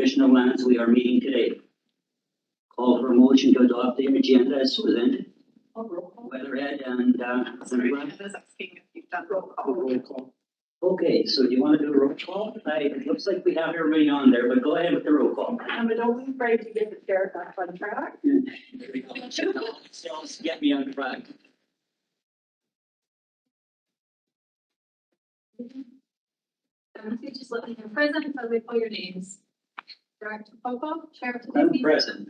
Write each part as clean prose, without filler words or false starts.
Commissioner Lands, we are meeting today. Call for a motion to adopt the agenda as presented. Weatherhead and, Sorry, I was asking if you've done roll call. Okay, so do you want to do a roll call? It looks like we have everybody on there, but go ahead with the roll call. I'm only afraid to get the chair back on track. So get me on track. If you just let me know present, so we call your names. Director Popo, Chair I'm Tedeschi, present.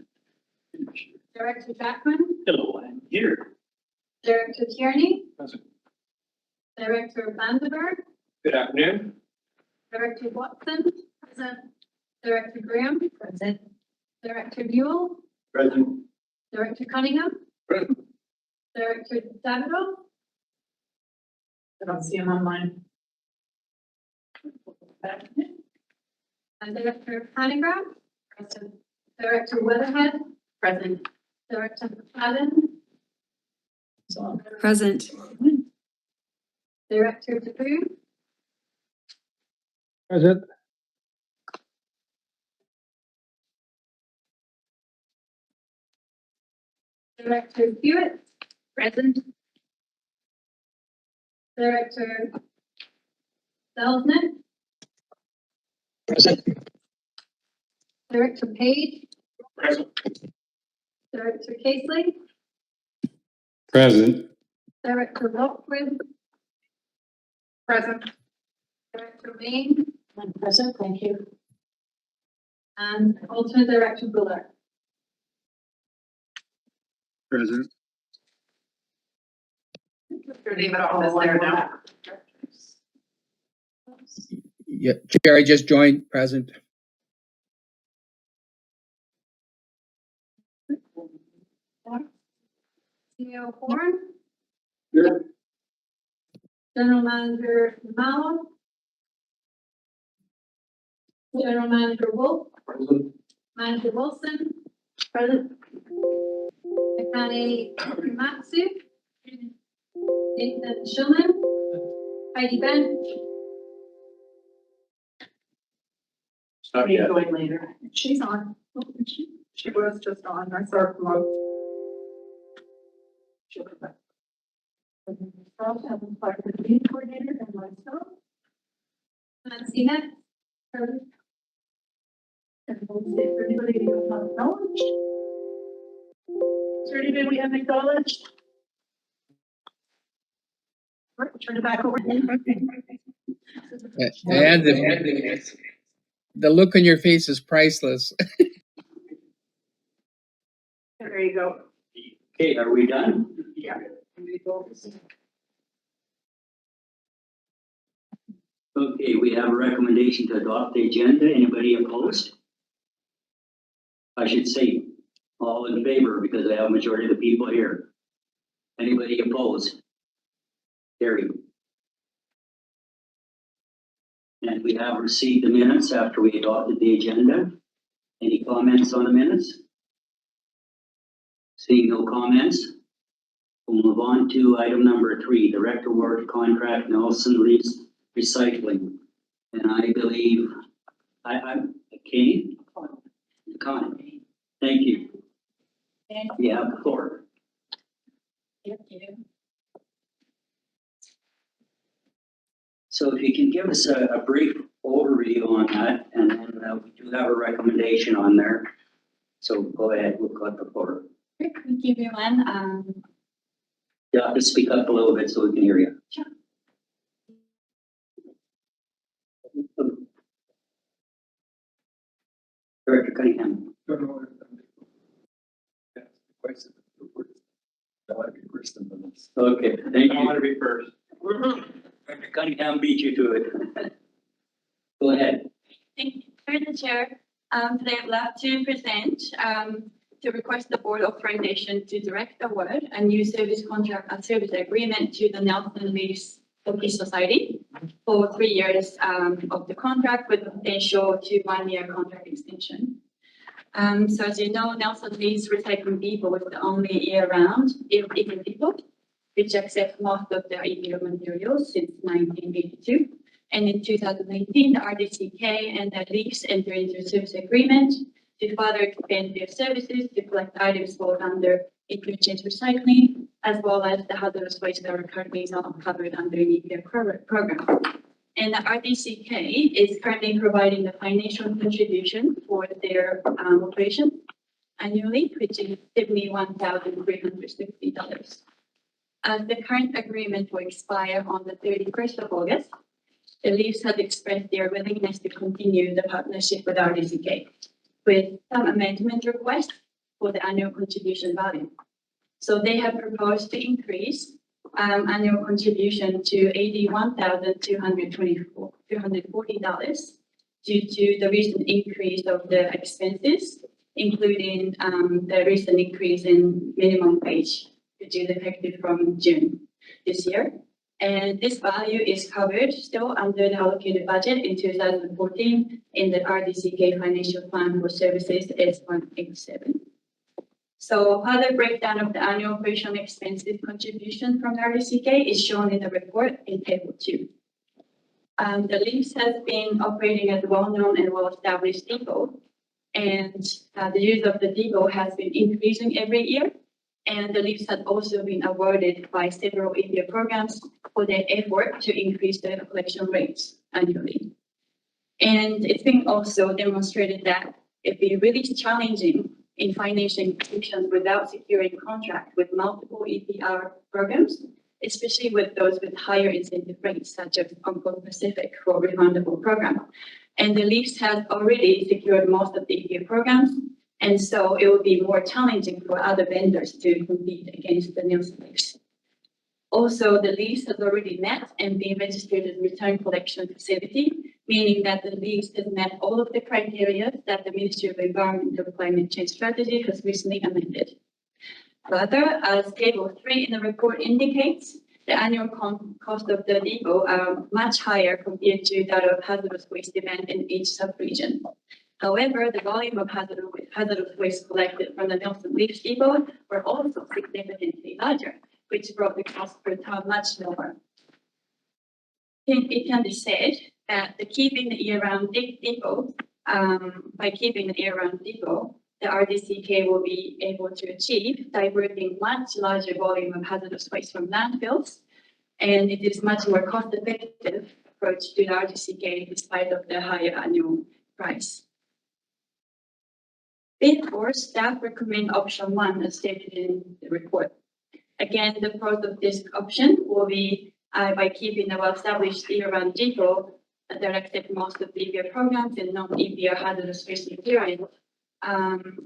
Director Jackman, Hello, I'm here. Director Tierney, Present. Director Vandenberg, Good afternoon. Director Watson, present. Director Graham, present. Director Buell, Present. Director Cunningham, Present. Director Davidoff, I don't see him online. and Director Hanningraf, present. Director Weatherhead, present. Director McFadden, Present. Director DePoo, Present. Director Hewitt, present. Director Selznick, Present. Director Page, Present. Director Casely, Present. Director Lockwood, Present. Director Main, I'm present, thank you. and alternate Director Buller. Present. Mr. David is there now. Yeah, Chair, I just joined, present. CEO Horn, Here. General Manager Mallow, General Manager Wolf, Present. Manager Wilson, present. Akane Matsu, Nathan Schulman, Heidi Bench, Not She's yet. going later. She's on. She was just on. I saw her come up. She'll come back. Myself, Helen Clark, the meeting coordinator, and myself. Nancy Net, present. And we'll see if anybody was not acknowledged. Is there anybody we haven't acknowledged? Right, turn it back over. And the look on your face is priceless. There you go. Okay, are we done? Yeah. Okay, we have a recommendation to adopt the agenda. Anybody opposed? I should say all in favor because I have a majority of the people here. Anybody opposed? Carried. And we have received the minutes after we adopted the agenda. Any comments on the minutes? Seeing no comments, we'll move on to item number 3, Director Work Contract Nelson Recycling. And I believe, I'm Kane? Connie. Thank you. You have the floor. Thank you. So if you can give us a brief overview on that, and then we do have a recommendation on there. So go ahead, we've got the floor. Thank you, everyone. You have to speak up a little bit so we can hear you. Sure. Director Cunningham. Okay, thank I you. want to be first. Director Cunningham beat you to it. Go ahead. Thank you, through the chair. Today I'd like to present to request the board authorization to direct award a new service contract and service agreement to the Nelson Lease Society for 3 years of the contract with potential to 1-year contract extension. So as you know, Nelson Lease Recycling Depot is the only year-round eco depot which accepts most of their EPO materials since 1982. And in 2019, the RDCK and the leagues entered into a service agreement to further expand their services to collect items both under interchange recycling, as well as the hazardous waste that are currently not covered under the EPA program. And the RDCK is currently providing the financial contribution for their operation annually, which is $71,360. The current agreement will expire on the 31st of August. The Leafs have expressed their willingness to continue the partnership with RDCK with some amendment requests for the annual contribution value. So they have proposed to increase annual contribution to $81,240 due to the recent increase of the expenses, including the recent increase in minimum wage, which is effective from June this year. And this value is covered still under the allocated budget in 2014 in the RDCK Financial Plan for Services S187. So further breakdown of the annual operational expenses contribution from the RDCK is shown in the report in table 2. The Leafs has been operating as a well-known and well-established depot, and the use of the depot has been increasing every year. And the Leafs have also been awarded by several EPA programs for their effort to increase the collection rates annually. And it's been also demonstrated that it'd be really challenging in financing institutions without securing contract with multiple EPR programs, especially with those with higher incentive rates, such as Uncle Pacific for refundable program. And the Leafs have already secured most of the EPA programs, and so it will be more challenging for other vendors to compete against the Nielsen Leafs. Also, the Leafs has already met and been registered as a return collection facility, meaning that the Leafs has met all of the criteria that the Ministry of Environment and Climate Change Strategy has recently amended. Further, as table 3 in the report indicates, the annual cost of the depot are much higher compared to that of hazardous waste demand in each sub-region. However, the volume of hazardous waste collected from the Nielsen Leafs depot were also significantly larger, which brought the cost per ton much lower. It can be said that by keeping the year-round depot, the RDCK will be able to achieve diverting much larger volume of hazardous waste from landfills, and it is much more cost-effective approach to the RDCK despite of the higher annual price. Therefore, staff recommend option 1 as stated in the report. Again, the pros of this option will be by keeping the well-established year-round depot that accept most of the EPA programs and non-EPA hazardous waste material. And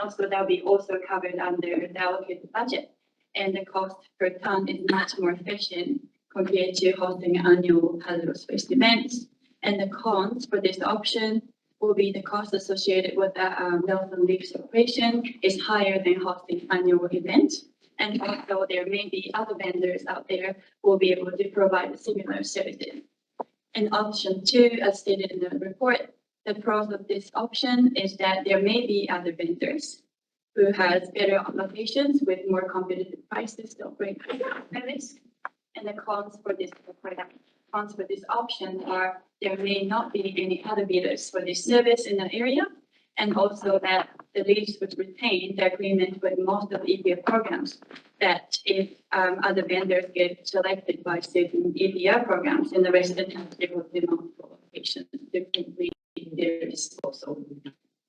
also that will be also covered under the allocated budget. And the cost per ton is much more efficient compared to hosting annual hazardous waste events. And the cons for this option will be the cost associated with the Nielsen Leafs operation is higher than hosting annual events. And also there may be other vendors out there who will be able to provide similar services. And option 2, as stated in the report, the pros of this option is that there may be other vendors who has better locations with more competitive prices to operate service. And the cons for this option are there may not be any other bidders for this service in the area, and also that the Leafs would retain the agreement with most of the EPA programs that if other vendors get selected by certain EPA programs in the resident have to go to multiple locations to complete their disposal.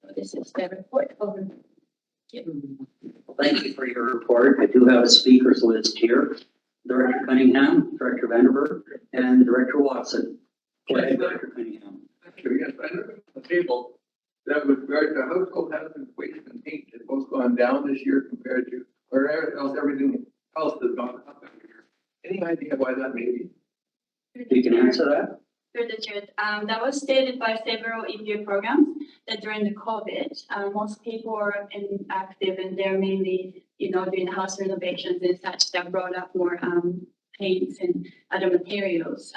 So this is the report. Over. Thank you for your report. I do have a speakers list here. Director Cunningham, Director Vanderberg, and Director Watson. Go ahead, Director Cunningham. Yes, I know on the table that with regard to household hazardous waste and paint, it's both gone down this year compared to, or else everything else has gone up every year. Any idea why that may be? You can answer that? Through the chair, that was stated by several EPA programs that during the COVID, most people are inactive and they're mainly, doing house renovations and such that brought up more paints and other materials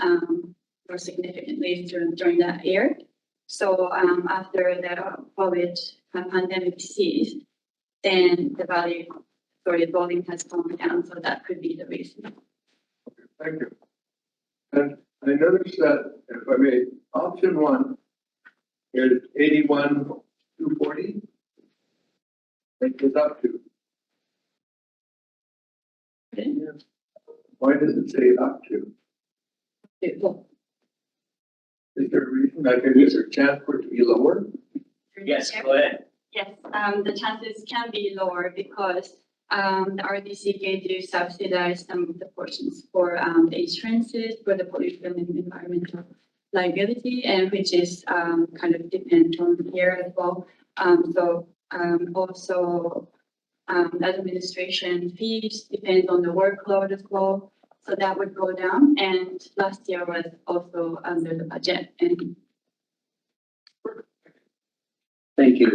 more significantly during that year. So after the COVID pandemic ceased, then the volume has gone down. So that could be the reason. Thank you. And I noticed that, if I may, option one is 81,240. It goes up to. Why does it say up to? Is there a reason, like, is there a chance for it to be lower? Yes, go ahead. Yes, the chances can be lower because the RDCK do subsidize some of the portions for the insurances for the pollution and environmental liability, and which is kind of dependent on the year as well. Also administration fees depend on the workload as well. So that would go down, and last year was also under the budget. And Thank you,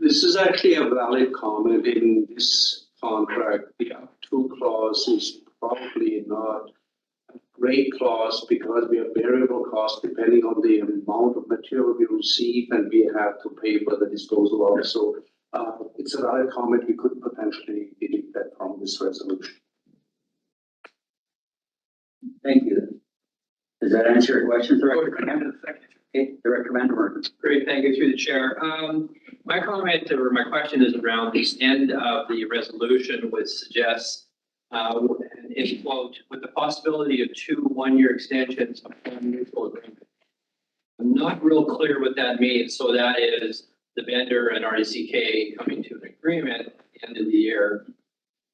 This is actually a valid comment in this contract. The up to clause is probably not a great clause because we have variable costs depending on the amount of material we receive and we have to pay for the disposal also. It's a valid comment. We could potentially delete that from this resolution. Thank you. Does that answer your question, Director? Okay, Director Vandermark. Great, thank you through the chair. My comment or my question is around the end of the resolution, which suggests, in quote, with the possibility of 2 one-year extensions upon mutual agreement. I'm not real clear what that means. So that is the vendor and RDCK coming to an agreement at the end of the year,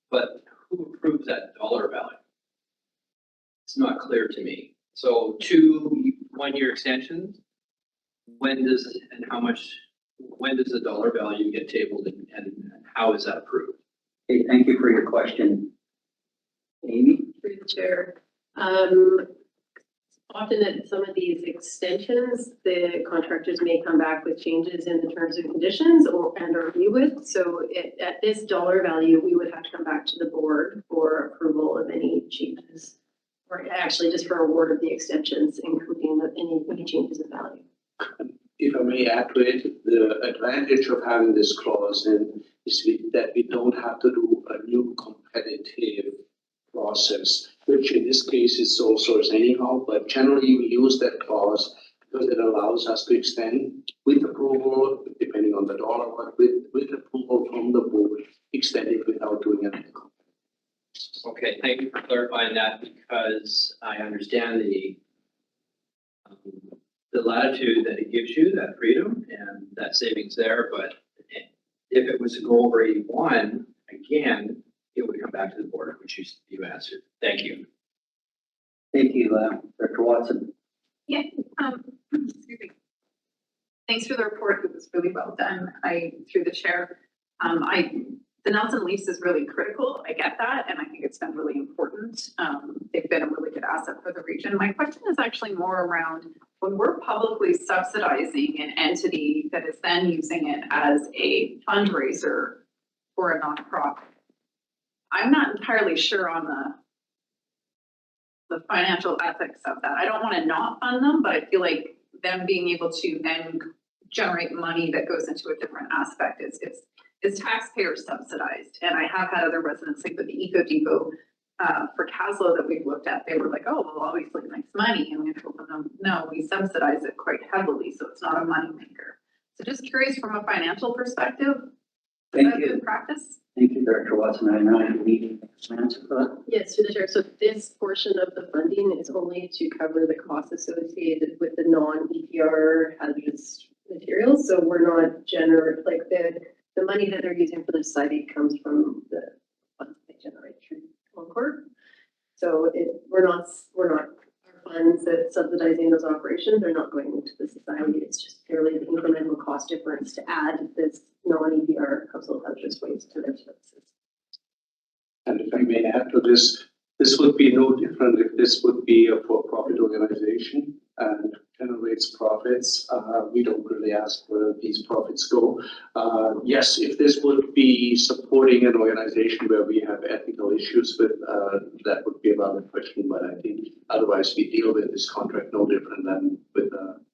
but who approves that dollar value? It's not clear to me. So 2 one-year extensions. When does and how much? When does the dollar value get tabled, and how is that approved? Okay, thank you for your question. Amy? Through the chair. Often at some of these extensions, the contractors may come back with changes in the terms and conditions or review it. So at this dollar value, we would have to come back to the board for approval of any changes. Or actually just for award of the extensions, including any changes in value. If I may add to it, the advantage of having this clause in is that we don't have to do a new competitive process, which in this case is sole source anyhow, but generally we use that clause because it allows us to extend with approval, depending on the dollar, but with approval from the board, extend it without doing anything. Okay, thank you for clarifying that, because I understand the latitude that it gives you, that freedom and that savings there, but if it was to go over 81, again, it would come back to the board, which you answered. Thank you. Thank you, Director Watson. Yeah, excuse me. Thanks for the report. It was really well done. Through the chair, the Nelson lease is really critical. I get that, and I think it's been really important. They've been a really good asset for the region. My question is actually more around when we're publicly subsidizing an entity that is then using it as a fundraiser for a nonprofit. I'm not entirely sure on the financial ethics of that. I don't want to not fund them, but I feel like them being able to then generate money that goes into a different aspect is taxpayer subsidized. And I have had other residents like with the Eco Depot for Caslo that we've looked at, they were like, oh, well, obviously it makes money. And we told them, no, we subsidize it quite heavily, so it's not a money maker. So just curious from a financial perspective, is that good practice? Thank you, Director Watson. I know you need an answer for that. Yes, through the chair. So this portion of the funding is only to cover the costs associated with the non-EPR hazardous materials. So we're not like the money that they're using for the society comes from the funds they generate through Concord. So we're not our funds that subsidizing those operations are not going into the society. It's just purely the incremental cost difference to add this non-EPR household hazardous waste to their services. And if I may add to this, this would be no different if this would be a for-profit organization and generates profits. We don't really ask where these profits go. Yes, if this would be supporting an organization where we have ethical issues with, that would be a valid question, but I think otherwise we deal with this contract no different than with an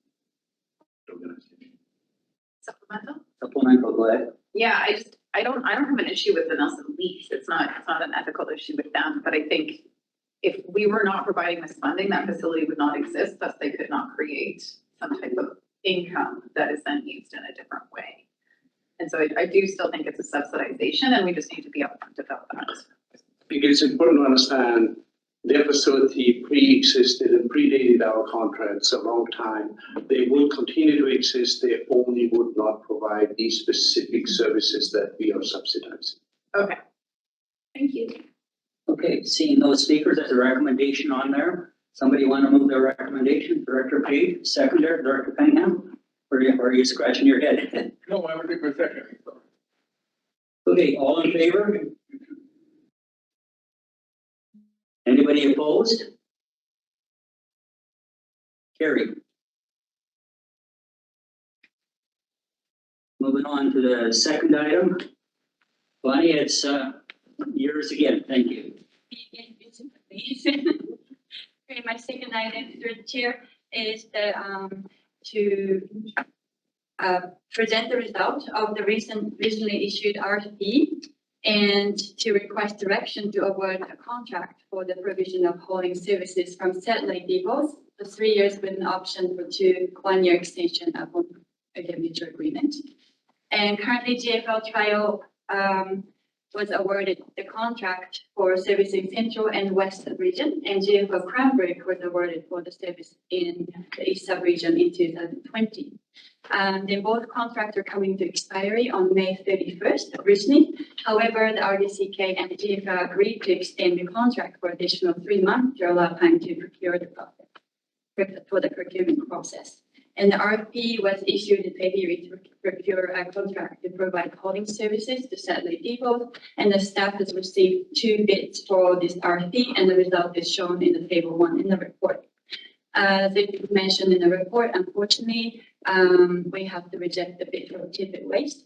organization. Supplemental? Go ahead. Yeah, I don't have an issue with the Nelson lease. It's not an ethical issue with them, but I think if we were not providing this funding, that facility would not exist, thus they could not create some type of income that is then used in a different way. And so I do still think it's a subsidization, and we just need to be upfront about that. I think it's important to understand their facility pre-existed and predated our contracts a long time. They will continue to exist. They only would not provide these specific services that we are subsidizing. Okay. Thank you. Okay, seeing those speakers, there's a recommendation on there. Somebody want to move their recommendation? Director Page, seconder, Director Cunningham? Or are you scratching your head? No, I would think for a second. Okay, all in favor? Anybody opposed? Carried. Moving on to the second item. Bonnie, it's yours again, thank you. Okay, my second item, through the chair, is to present the result of the recently issued RFP and to request direction to award a contract for the provision of hauling services from satellite depots for 3 years with an option for 2 1-year extension upon a mutual agreement. And currently GFL Trial was awarded the contract for servicing Central and West sub-region, and GFL Cranbrook was awarded for the service in the East sub-region in 2020. Then both contracts are coming to expiry on May 31st originally. However, the RDCK and the GFL agreed to extend the contract for additional 3 months to allow time to procure the product for the procurement process. And the RFP was issued in February to procure a contract to provide hauling services to satellite depots, and the staff has received 2 bids for this RFP, and the result is shown in the table 1 in the report. As it mentioned in the report, unfortunately, we have to reject the bid for Tippett Waste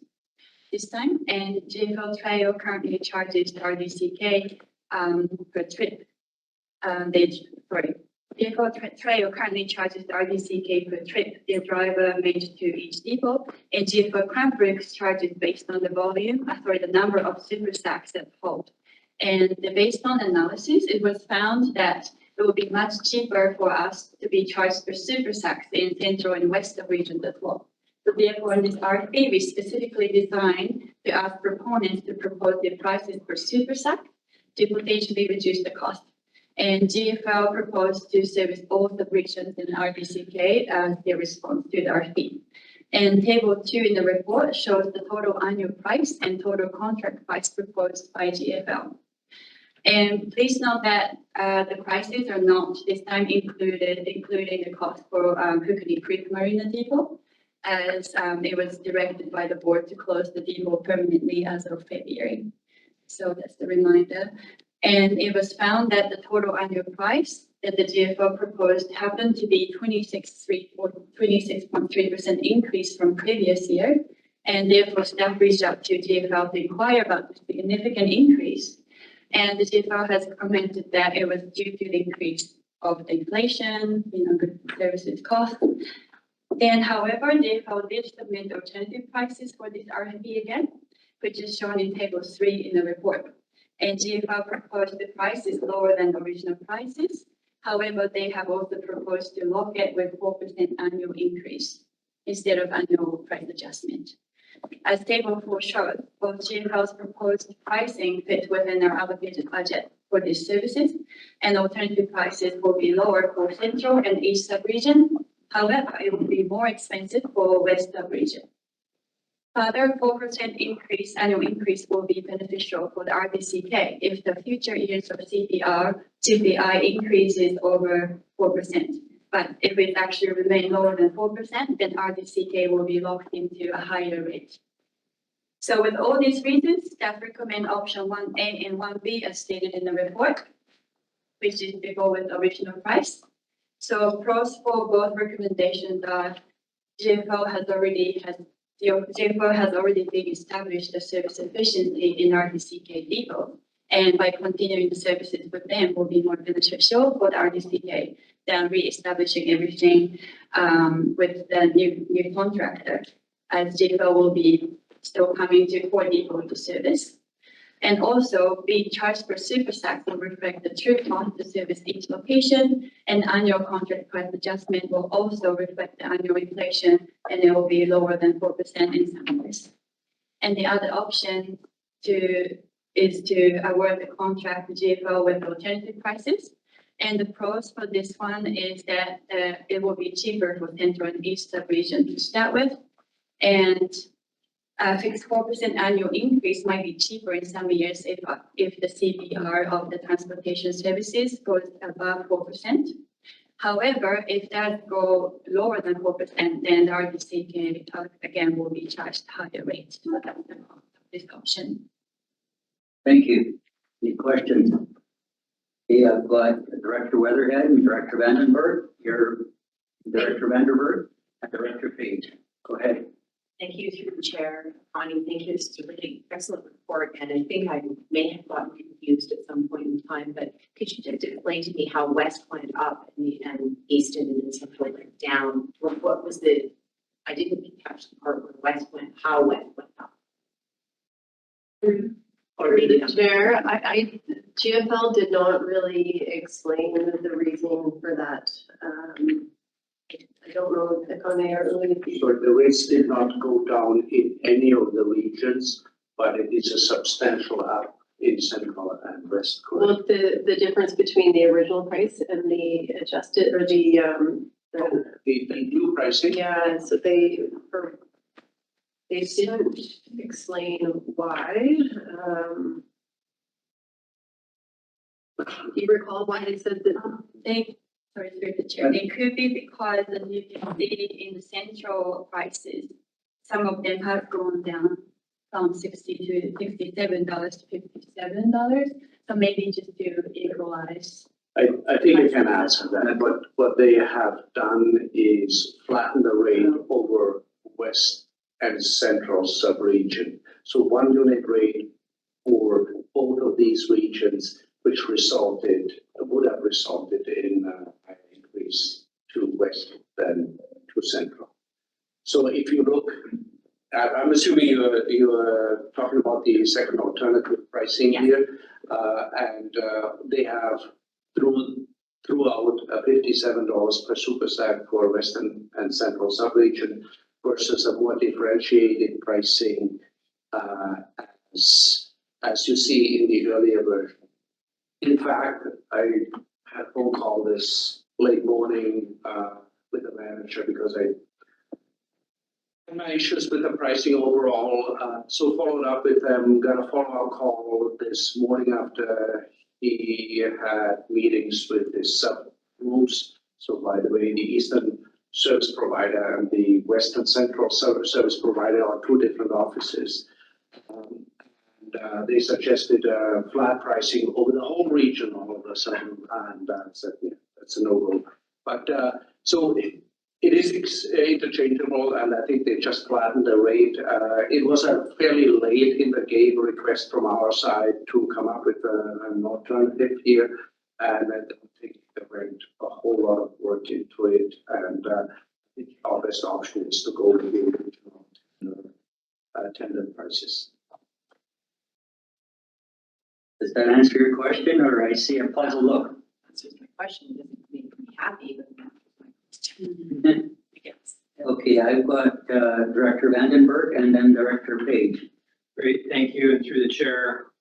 this time, and GFL Trail currently charges the RDCK per trip. GFL Trail currently charges the RDCK per trip their driver made to each depot, and GFL Cranbrook charges based on the the number of super sacks that hold. And based on analysis, it was found that it would be much cheaper for us to be charged for super sacks in Central and West regions as well. So therefore, in this RFP, we specifically designed to ask proponents to propose their prices for super sack to potentially reduce the cost. And GFL proposed to service both the regions in RDCK as their response to the RFP. And table 2 in the report shows the total annual price and total contract price proposed by GFL. And please note that the prices are not this time including the cost for Kootenay Creek Marina Depot, as it was directed by the board to close the depot permanently as of February. So that's the reminder. And it was found that the total annual price that the GFL proposed happened to be 26.3% increase from previous year. And therefore staff reached out to GFL to inquire about the significant increase. And the GFL has commented that it was due to the increase of the inflation, good services cost. Then, however, GFL did submit alternative prices for this RFP again, which is shown in table 3 in the report. And GFL proposed the prices lower than the original prices. However, they have also proposed to lock it with 4% annual increase instead of annual price adjustment. As table 4 shows, both GFL's proposed pricing fit within our allocated budget for these services, and alternative prices will be lower for Central and East sub-region. However, it will be more expensive for West sub-region. Further, 4% annual increase will be beneficial for the RDCK if the future years of CPI increases over 4%. But if it actually remains lower than 4%, then RDCK will be locked into a higher rate. So with all these reasons, staff recommend option 1A and 1B as stated in the report, which is to go with original price. So pros for both recommendations are GFL has already been established the service efficiently in RDCK depot, and by continuing the services with them will be more beneficial for the RDCK than re-establishing everything with the new contractor, as GFL will be still coming to 4 depot to service. And also be charged for super tax will reflect the true cost to service each location. And annual contract price adjustment will also reflect the annual inflation, and it will be lower than 4% in some years. And the other option is to award the contract to GFL with alternative prices. And the pros for this one is that it will be cheaper for Central and East sub-region to start with. And a fixed 4% annual increase might be cheaper in some years if the CBR of the transportation services goes above 4%. However, if that go lower than 4%, then the RDC again will be charged higher rates. So that's the cost of this option. Thank you. Any questions? Okay, I've got Director Weatherhead and Director Vandenberg. You're Director Vandenberg and Director Page. Go ahead. Thank you through the chair. Connie, thank you. This is a really excellent report. And I think I may have gotten confused at some point in time, but could you just explain to me how West went up and East and Central went down? What was I didn't catch the part where West went, how West went up. Or the chair, GFL did not really explain the reasoning for that. I don't know if Connie or Louis. So the rates did not go down in any of the regions, but it is a substantial up in Central and West. Well, the difference between the original price and the adjusted or the new pricing. yeah, so they didn't explain why. Do you recall why they said that? Sorry, through the chair. It could be because, as you can see in the central prices, some of them have gone down from $60 to $67 to $57. So maybe just to equalize. I think I can answer that, but what they have done is flatten the rate over West and Central sub-region. So one unit rate for both of these regions, which would have resulted in an increase to West than to Central. So if you look, I'm assuming you are talking about the second alternative pricing here, and they have throughout $57 per super sack for Western and Central sub-region versus a more differentiated pricing as you see in the earlier version. In fact, I had a phone call this late morning with the manager because I had my issues with the pricing overall. So followed up with them, got a follow-up call this morning after he had meetings with his subgroups. So by the way, the Eastern service provider and the Western Central service provider are two different offices. They suggested flat pricing over the whole region all of a sudden, and said, yeah, that's a no-go. But so it is interchangeable, and I think they just flattened the rate. It was a fairly late in the game request from our side to come up with an alternative here, and I don't think they went a whole lot of work into it. And I think our best option is to go with the original tender prices. Does that answer your question, or I see a puzzled look? That's just my question. It doesn't make me happy, but that's my question. I guess. Okay, I've got Director Vandenberg and then Director Page. Great, thank you, and through the chair.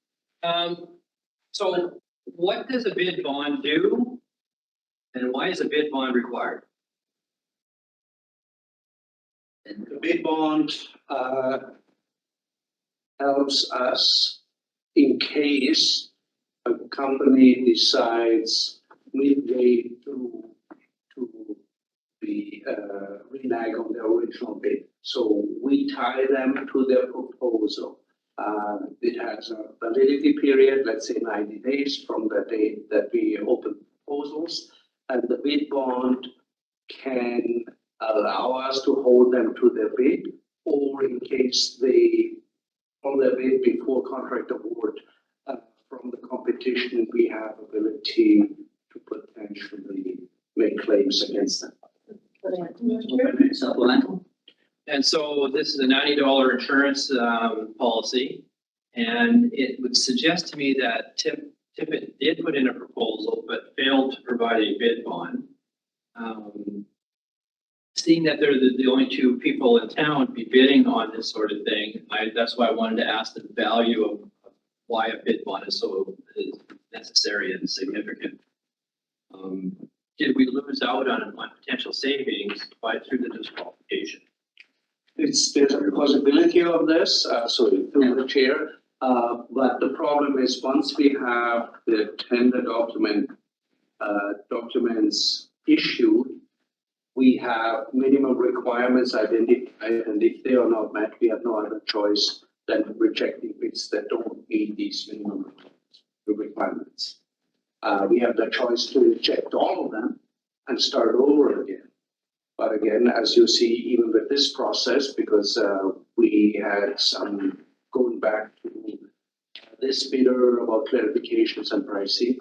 So what does a bid bond do? And why is a bid bond required? The bid bond helps us in case a company decides midway to be renege on the original bid. So we tie them to their proposal. It has a validity period, let's say 90 days from the date that we open proposals. And the bid bond can allow us to hold them to their bid, or in case they hold their bid before contract award from the competition, we have ability to potentially make claims against them. Supplemental. And so this is a $90 insurance policy. And it would suggest to me that Tippett did put in a proposal, but failed to provide a bid bond. Seeing that they're the only two people in town be bidding on this sort of thing, that's why I wanted to ask the value of why a bid bond is so necessary and significant. Did we lose out on potential savings through the disqualification? There's a possibility of this, through the chair. But the problem is, once we have the tender documents issued, we have minimum requirements identified, and if they are not met, we have no other choice than rejecting bids that don't meet these minimum requirements. We have the choice to reject all of them and start over again. But again, as you see, even with this process, because we had some going back to this bidder about clarifications and pricing,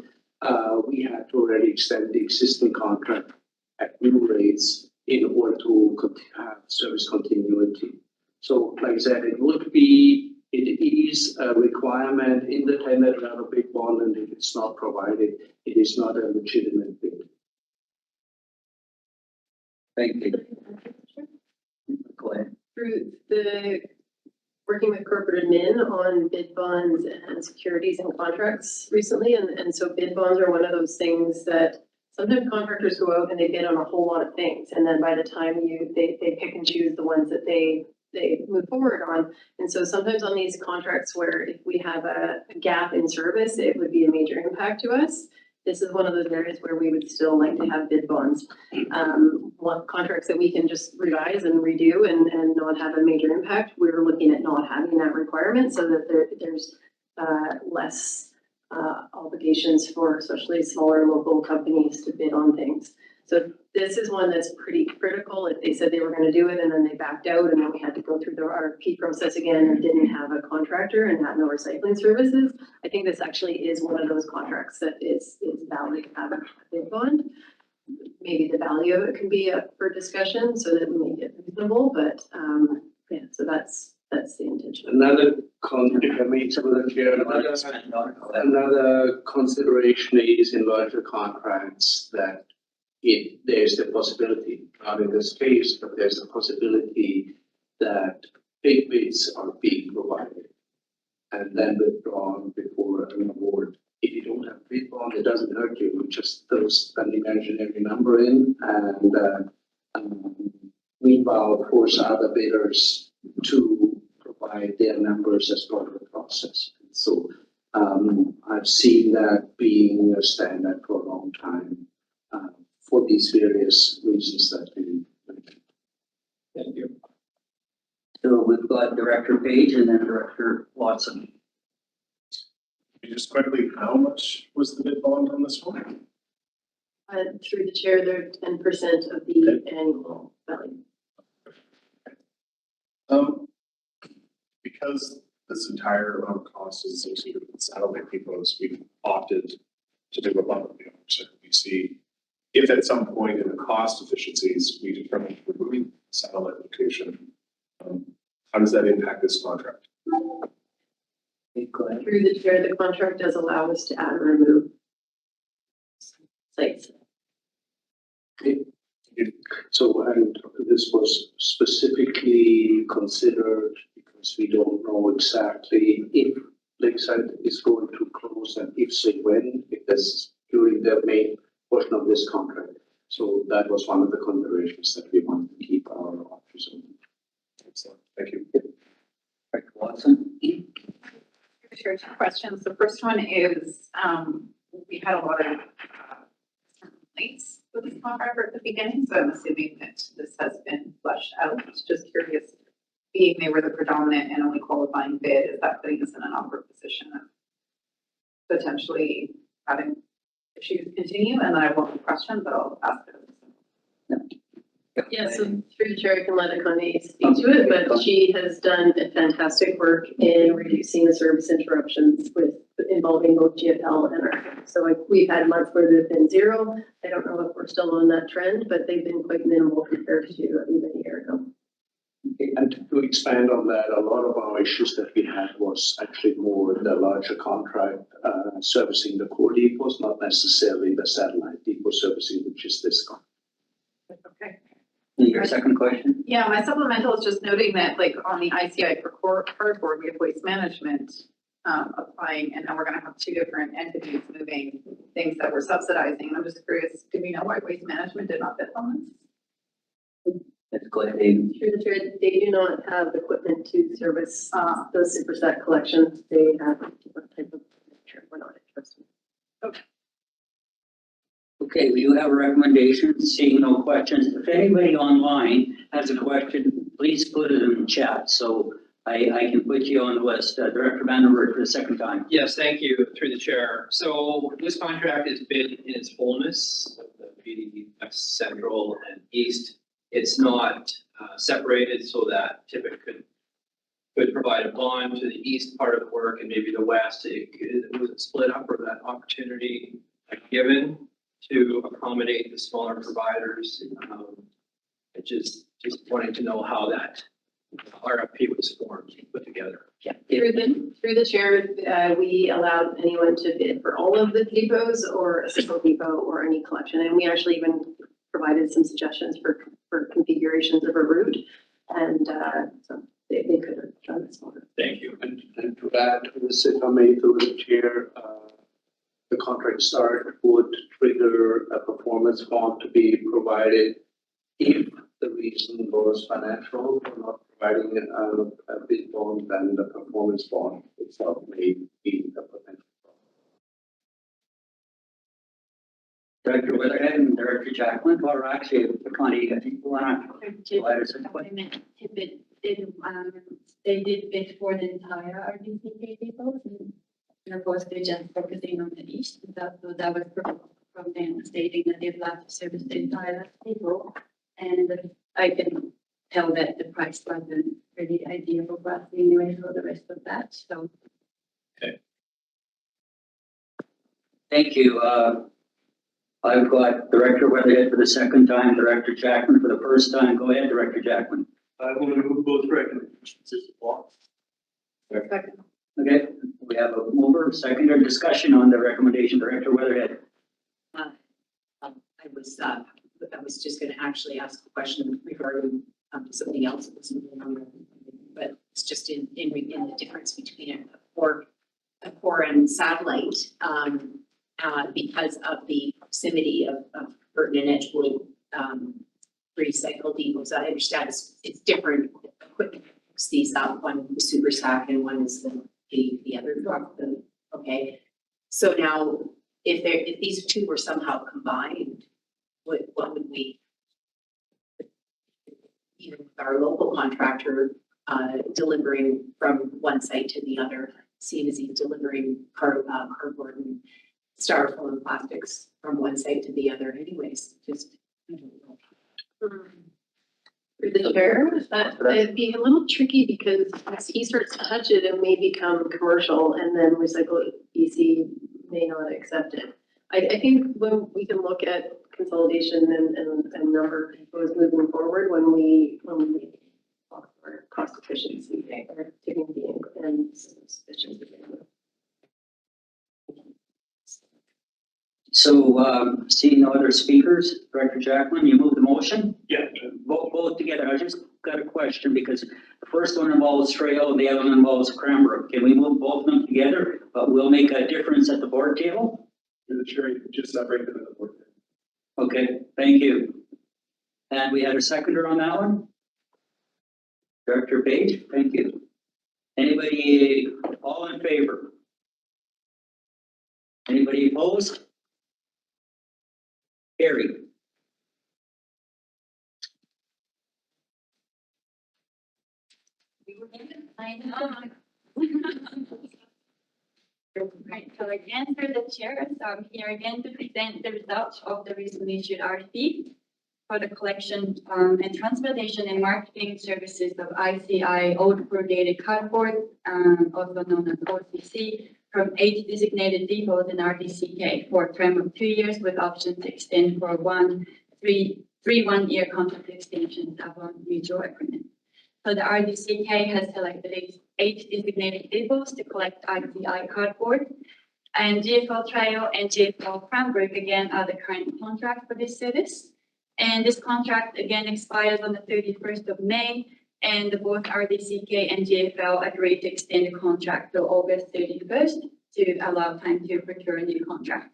we had to already extend the existing contract at new rates in order to have service continuity. So like I said, it is a requirement in the tender to have a bid bond, and if it's not provided, it is not a legitimate bid. Thank you. Go ahead. Through the, working with corporate admin on bid bonds and securities and contracts recently, and so bid bonds are one of those things that sometimes contractors go out and they bid on a whole lot of things, and then by the time they pick and choose the ones that they move forward on. And so sometimes on these contracts where if we have a gap in service, it would be a major impact to us. This is one of those areas where we would still like to have bid bonds. Contracts that we can just revise and redo and not have a major impact. We're looking at not having that requirement so that there's less obligations for especially smaller local companies to bid on things. So this is one that's pretty critical. If they said they were going to do it and then they backed out and then we had to go through the RFP process again and didn't have a contractor and had no recycling services, I think this actually is one of those contracts that is valid to have a bid bond. Maybe the value of it can be up for discussion so that we make it reasonable, but yeah, so that's the intention. Another consideration is in larger contracts that there's the possibility, not in this case, but there's a possibility that big bids are being provided and then withdrawn before an award. If you don't have a bid bond, it doesn't hurt you. Just those an imaginary number in, and meanwhile force other bidders to provide their numbers as part of the process. So I've seen that being a standard for a long time for these various reasons that we mentioned. Thank you. So we've got Director Page and then Director Watson. Just quickly, how much was the bid bond on this one? Through the chair, they're 10% of the annual value. Because this entire amount of cost is associated with satellite depots, we've opted to do a bundle deal, so we see if at some point in the cost efficiencies, we determine removing satellite location, how does that impact this contract? Go ahead. Through the chair, the contract does allow us to add or remove sites. So, and this was specifically considered because we don't know exactly if Lakeside is going to close and if so when, because during the main portion of this contract. So that was one of the considerations that we wanted to keep our options open. Excellent, thank you. Director Watson. Sure, two questions. The first one is, we had a lot of complaints with this contractor at the beginning, so I'm assuming that this has been flushed out. Just curious, being they were the predominant and only qualifying bid, is that putting us in an awkward position of potentially having issues continue? And then I have one question, but I'll ask it. Yeah, so through the chair, I can let Akane speak to it, but she has done fantastic work in reducing the service interruptions involving both GFL and our. So we've had months where they've been zero. I don't know if we're still on that trend, but they've been quite minimal compared to even a year ago. And to expand on that, a lot of our issues that we had was actually more the larger contract servicing the core depots, not necessarily the satellite depot servicing, which is this contract. Okay. Your second question? Yeah, my supplemental is just noting that like on the ICI for cardboard, we have waste management applying, and now we're gonna have two different entities moving things that we're subsidizing. I'm just curious, do we know why waste management did not fit on this? Let's go ahead, Dave. Through the chair, they do not have equipment to service those superset collections. They have a different type of, we're not interested. Okay, we do have a recommendation, seeing no questions. If anybody online has a question, please put it in the chat, so I can put you on the list. Director Vandenberg for the second time. Yes, thank you, through the chair. So this contract is bid in its fullness, the BDF Central and East. It's not separated so that Tippett could provide a bond to the east part of the work and maybe the west. It was split up, or that opportunity given to accommodate the smaller providers. I just wanting to know how that RFP was formed, put together. Yeah, through the chair, we allowed anyone to bid for all of the depots or a single depot or any collection. And we actually even provided some suggestions for configurations of a route. And so they could have done this one. Thank you. And to add to this, if I may, through the chair, the contract start would trigger a performance bond to be provided if the reason was financial for not providing a bid bond, then the performance bond itself may be a potential. Director Weatherhead and Director Jacqueline, or actually, Connie, I think one after. Tippett did, they did bid for the entire RDCK depots, and of course, they're just focusing on the east. So that was from them stating that they'd like to service the entire depot. And I can tell that the price wasn't really ideal for us anyway for the rest of that, so. Thank you. I've got Director Weatherhead for the second time, Director Jacqueline for the first time. Go ahead, Director Jacqueline. I will move both recommendations as block. Second. Okay, we have a mover, seconder, discussion on the recommendation. Director Weatherhead. I was just gonna actually ask a question regarding something else that wasn't on there, but it's just in the difference between a core and satellite, because of the proximity of Burton and Edgewood recycle depots. I understand it's different equipment that hooks these up. One is the super stack and one is the other truck. Okay, so now if these two were somehow combined, what would we, even with our local contractor delivering from one site to the other, seeing as he's delivering cardboard and styrofoam and plastics from one site to the other anyways, just, I don't know. Through the chair, it'd be a little tricky because as he starts to touch it, it may become commercial and then Recycle BC may not accept it. I think when we can look at consolidation and number of depots moving forward when we talk for cost efficiency or dignity and sufficiency. So, seeing no other speakers, Director Jacqueline, you move the motion? Yeah. Both together. I just got a question because the first one involves Trail and the other one involves Cranbrook. Can we move both of them together, but we'll make a difference at the board table? You're the chair, you can just separate them in the board. Okay, thank you. And we had a seconder on that one? Director Page, thank you. Anybody, all in favor? Anybody opposed? Carried. Right, so again, for the chair, so I'm here again to present the results of the recently issued RFP for the collection and transportation and marketing services of ICI old corrugated cardboard, also known as OCC, from 8 designated depots in RDCK for a term of 2 years with option to extend for 3 one-year contract extensions upon mutual agreement. So the RDCK has selected eight designated depots to collect ICI cardboard. And GFL Trail and GFL Cranbrook again are the current contract for this service. And this contract again expires on the 31st of May. And both RDCK and GFL agreed to extend the contract till August 31st to allow time to procure a new contract.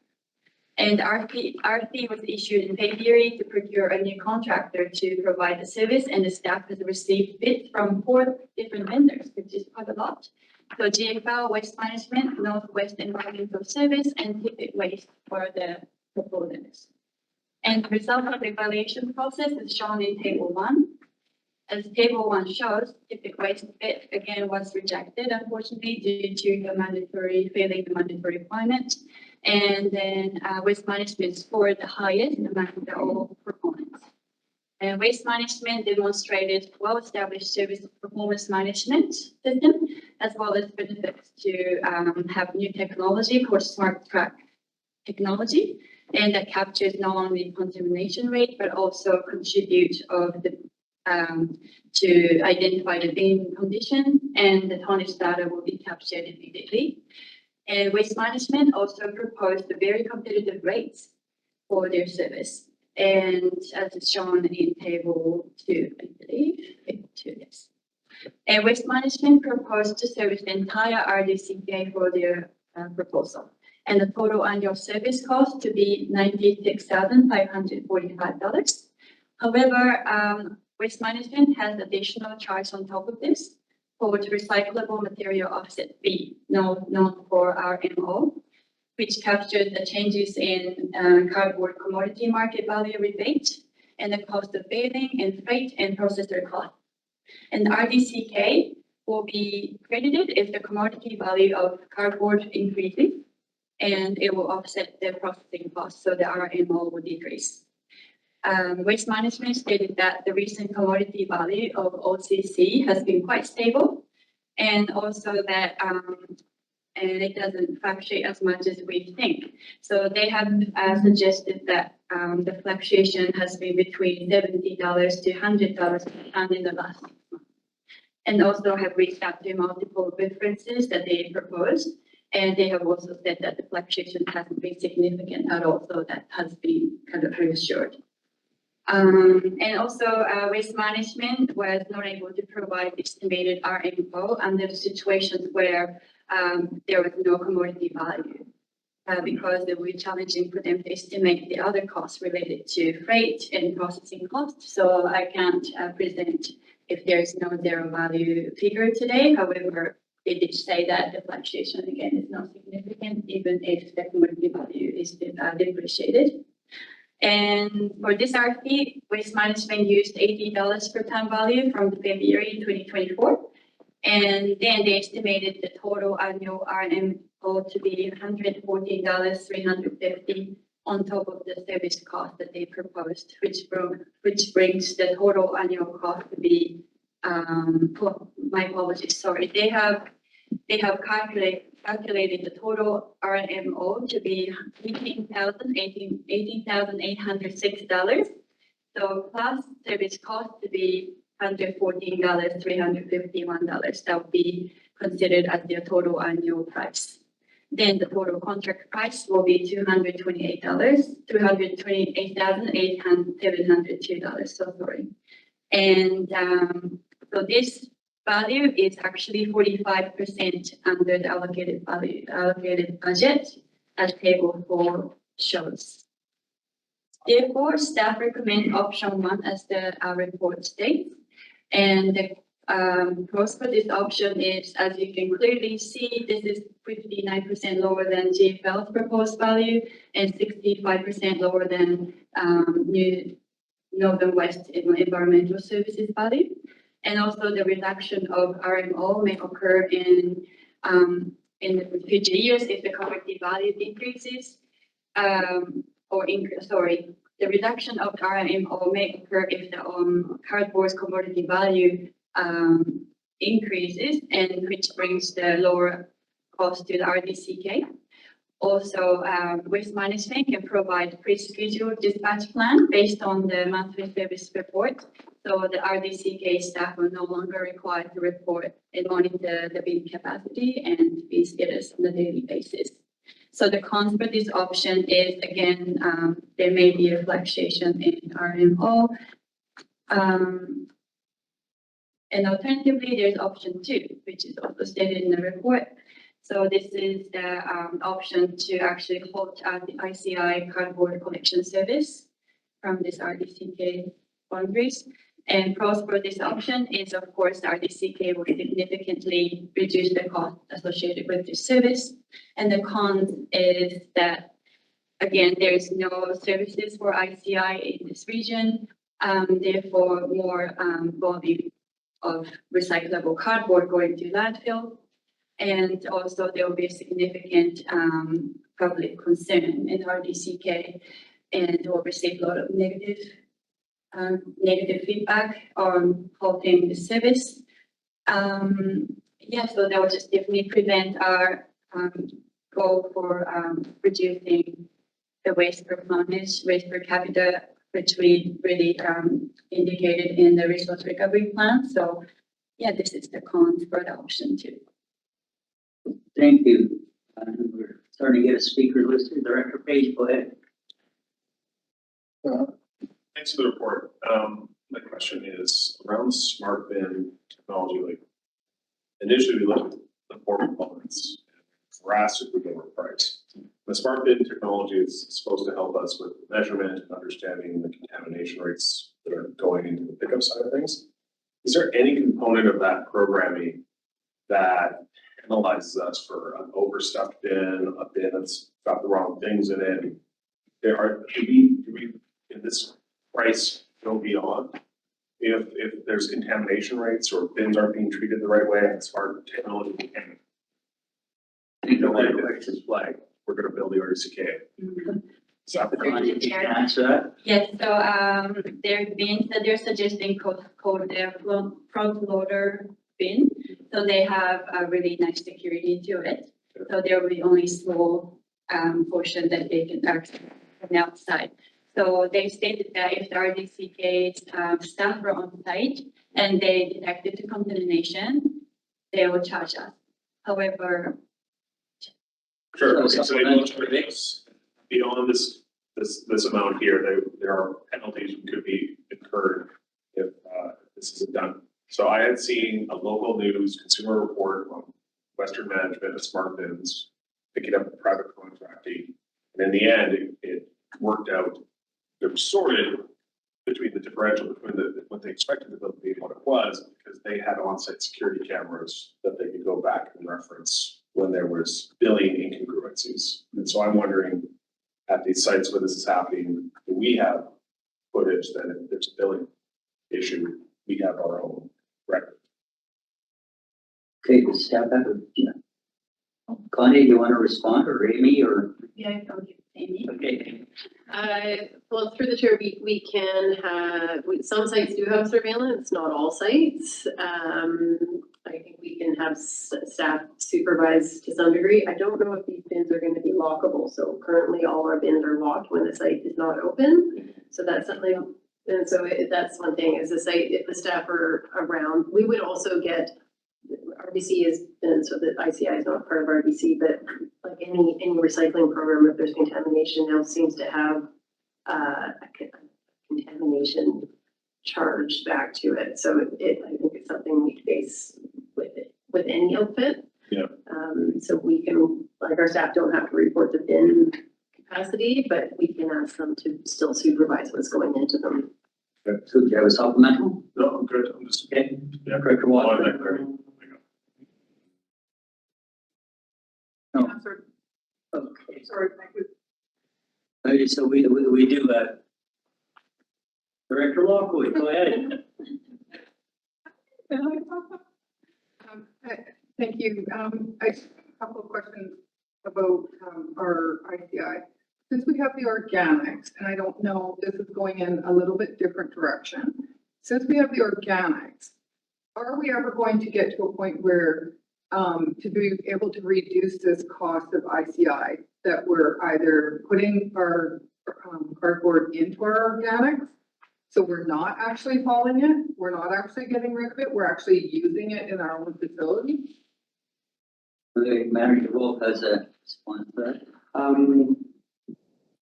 And RFP was issued in February to procure a new contractor to provide the service, and the staff has received bids from 4 different vendors, which is quite a lot. So GFL, Waste Management, Northwest Environmental Service, and Tippett Waste for the proposals. And the result of the evaluation process is shown in Table 1. As Table 1 shows, Tippett Waste bid again was rejected, unfortunately, due to the failing the mandatory requirement. And then Waste Management scored the highest among all proponents. And Waste Management demonstrated well-established service performance management system, as well as benefits to have new technology called Smart Track technology, and that captures not only contamination rate, but also contribute to identify the bin condition, and the tonnage data will be captured immediately. And Waste Management also proposed very competitive rates for their service. And as is shown in Table 2, I believe, Table 2, yes. And Waste Management proposed to service the entire RDCK for their proposal. And the total annual service cost to be $96,545. However, Waste Management has additional charge on top of this called recyclable material offset fee, known for RMO, which captures the changes in cardboard commodity market value rebate and the cost of baling and freight and processor cost. And RDCK will be credited if the commodity value of cardboard increases, and it will offset the processing cost, so the RMO will decrease. Waste Management stated that the recent commodity value of OCC has been quite stable, and also that and it doesn't fluctuate as much as we think. So they have suggested that the fluctuation has been between $70 to $100 per ton in the last 6 months. And also have reached out to multiple references that they proposed, and they have also said that the fluctuation hasn't been significant at all, so that has been kind of reassured. And also Waste Management was not able to provide estimated RMO under the situations where there was no commodity value, because it would be challenging for them to estimate the other costs related to freight and processing costs. So I can't present if there is no zero value figure today. However, they did say that the fluctuation again is not significant, even if the commodity value is depreciated. And for this RFP, Waste Management used $80 per ton value from February 2024. And then they estimated the total annual RMO to be $114,350 on top of the service cost that they proposed, which brings the total annual cost to be, my apologies, sorry. They have calculated the total RMO to be $18,806. So plus service cost to be $114,351. That would be considered as their total annual price. Then the total contract price will be $228,702. So sorry. And so this value is actually 45% under the allocated budget, as Table 4 shows. Therefore, staff recommend option 1 as the report states. And the cost for this option is, as you can clearly see, this is 59% lower than GFL's proposed value and 65% lower than New Northern West Environmental Services value. And also the reduction of RMO may occur in the future years if the commodity value decreases, the reduction of RMO may occur if the cardboard's commodity value increases, and which brings the lower cost to the RDCK. Also, Waste Management can provide pre-scheduled dispatch plan based on the monthly service report. So the RDCK staff are no longer required to report and monitor the bin capacity and bin status on a daily basis. So the cons for this option is, again, there may be a fluctuation in RMO. And alternatively, there's option 2, which is also stated in the report. So this is the option to actually halt the ICI cardboard collection service from this RDCK boundaries. And pros for this option is, of course, the RDCK will significantly reduce the cost associated with this service. And the cons is that, again, there is no services for ICI in this region. Therefore, more volume of recyclable cardboard going to landfill. And also there will be a significant public concern in RDCK, and we'll receive a lot of negative feedback on halting the service. Yeah, so that will just definitely prevent our goal for reducing the waste per tonnage, waste per capita, which we really indicated in the resource recovery plan. So yeah, this is the cons for the option 2. Thank you. We're starting to get a speaker list. Director Page, go ahead. Thanks for the report. My question is around smart bin technology. Like initially we looked at the 4 components, drastically lower price. The smart bin technology is supposed to help us with measurement and understanding the contamination rates that are going into the pickup side of things. Is there any component of that programming that penalizes us for an overstuffed bin, a bin that's got the wrong things in it? Do we in this price go beyond if there's contamination rates or bins aren't being treated the right way and smart technology can flag, we're gonna build the RDCK. Connie, you can answer that. Yes, so there are bins that they're suggesting called their front loader bin. So they have a really nice security to it. So there will be only small portion that they can access from the outside. So they stated that if the RDCK staff were on site and they detected the contamination, they will charge us. However, Sure, okay, so they will charge us beyond this amount here, there are penalties that could be incurred if this isn't done. So I had seen a local news consumer report on Western management of smart bins, picking up a private contracting. And in the end, it worked out, they were sorted between the differential between what they expected the bill to be and what it was, because they had on-site security cameras that they could go back and reference when there was billing incongruencies. And so I'm wondering, at these sites where this is happening, do we have footage that if there's a billing issue, we have our own record? Okay, we'll step back. Connie, do you want to respond, or Amy, or? Yeah, I'll give Amy. Okay. Well, through the chair, we can have, some sites do have surveillance, not all sites. I think we can have staff supervise to some degree. I don't know if these bins are going to be lockable. So currently all our bins are locked when the site is not open. So that's something, and so that's one thing is the site, if the staff are around, we would also get, RBC is, and so the ICI is not part of RBC, but like any recycling program, if there's contamination now seems to have a contamination charge back to it. So I think it's something we face with any outfit. Yeah. So we can, like our staff don't have to report the bin capacity, but we can ask them to still supervise what's going into them. So do you have a supplemental? No, I'm good. I'm just. Okay. Yeah. Director Watt. No. Okay. Sorry, Okay, so we do, Director Lockwood, go ahead. Thank you. I have a couple of questions about our ICI. Since we have the organics, and I don't know, this is going in a little bit different direction. Since we have the organics, are we ever going to get to a point where to be able to reduce this cost of ICI, that we're either putting our cardboard into our organics So we're not actually hauling it, we're not actually getting rid of it, we're actually using it in our own facility? The Manager Wolf has a response to that.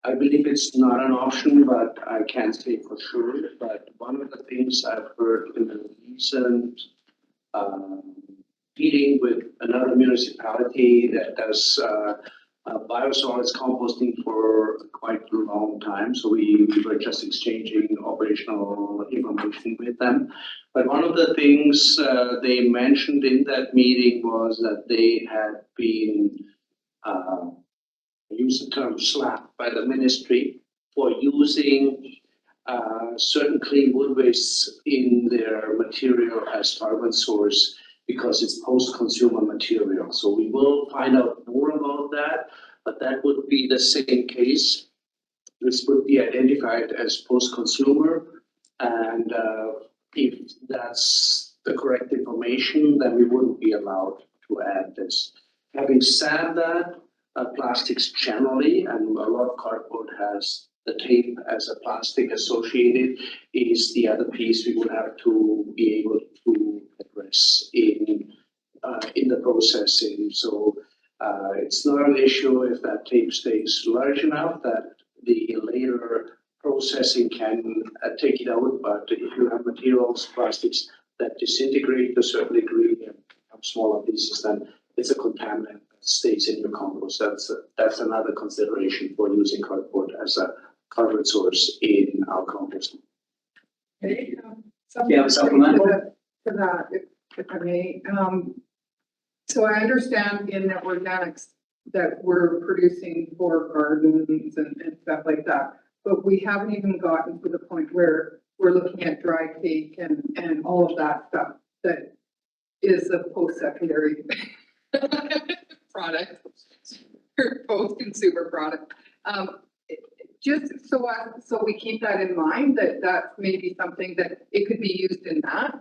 I believe it's not an option, but I can't say for sure. But one of the things I've heard in the recent meeting with another municipality that does biosolids composting for quite a long time. So we were just exchanging operational information with them. But one of the things they mentioned in that meeting was that they had been use the term slapped by the ministry for using certain clean wood wastes in their material as carbon source because it's post-consumer material. So we will find out more about that, but that would be the same case. This would be identified as post-consumer, and if that's the correct information, then we wouldn't be allowed to add this. Having said that, plastics generally, and a lot of cardboard has the tape as a plastic associated, is the other piece we would have to be able to address in the processing. So it's not an issue if that tape stays large enough that the later processing can take it out. But if you have materials, plastics that disintegrate to a certain degree and become smaller pieces, then it's a contaminant that stays in your compost. That's another consideration for using cardboard as a carbon source in our compost. Okay, Yeah, supplemental. To that, if I may, so I understand in the organics that we're producing for gardens and stuff like that, but we haven't even gotten to the point where we're looking at dry cake and all of that stuff that is a post-secondary product, or post-consumer product. Just so we keep that in mind, that that's maybe something that it could be used in that,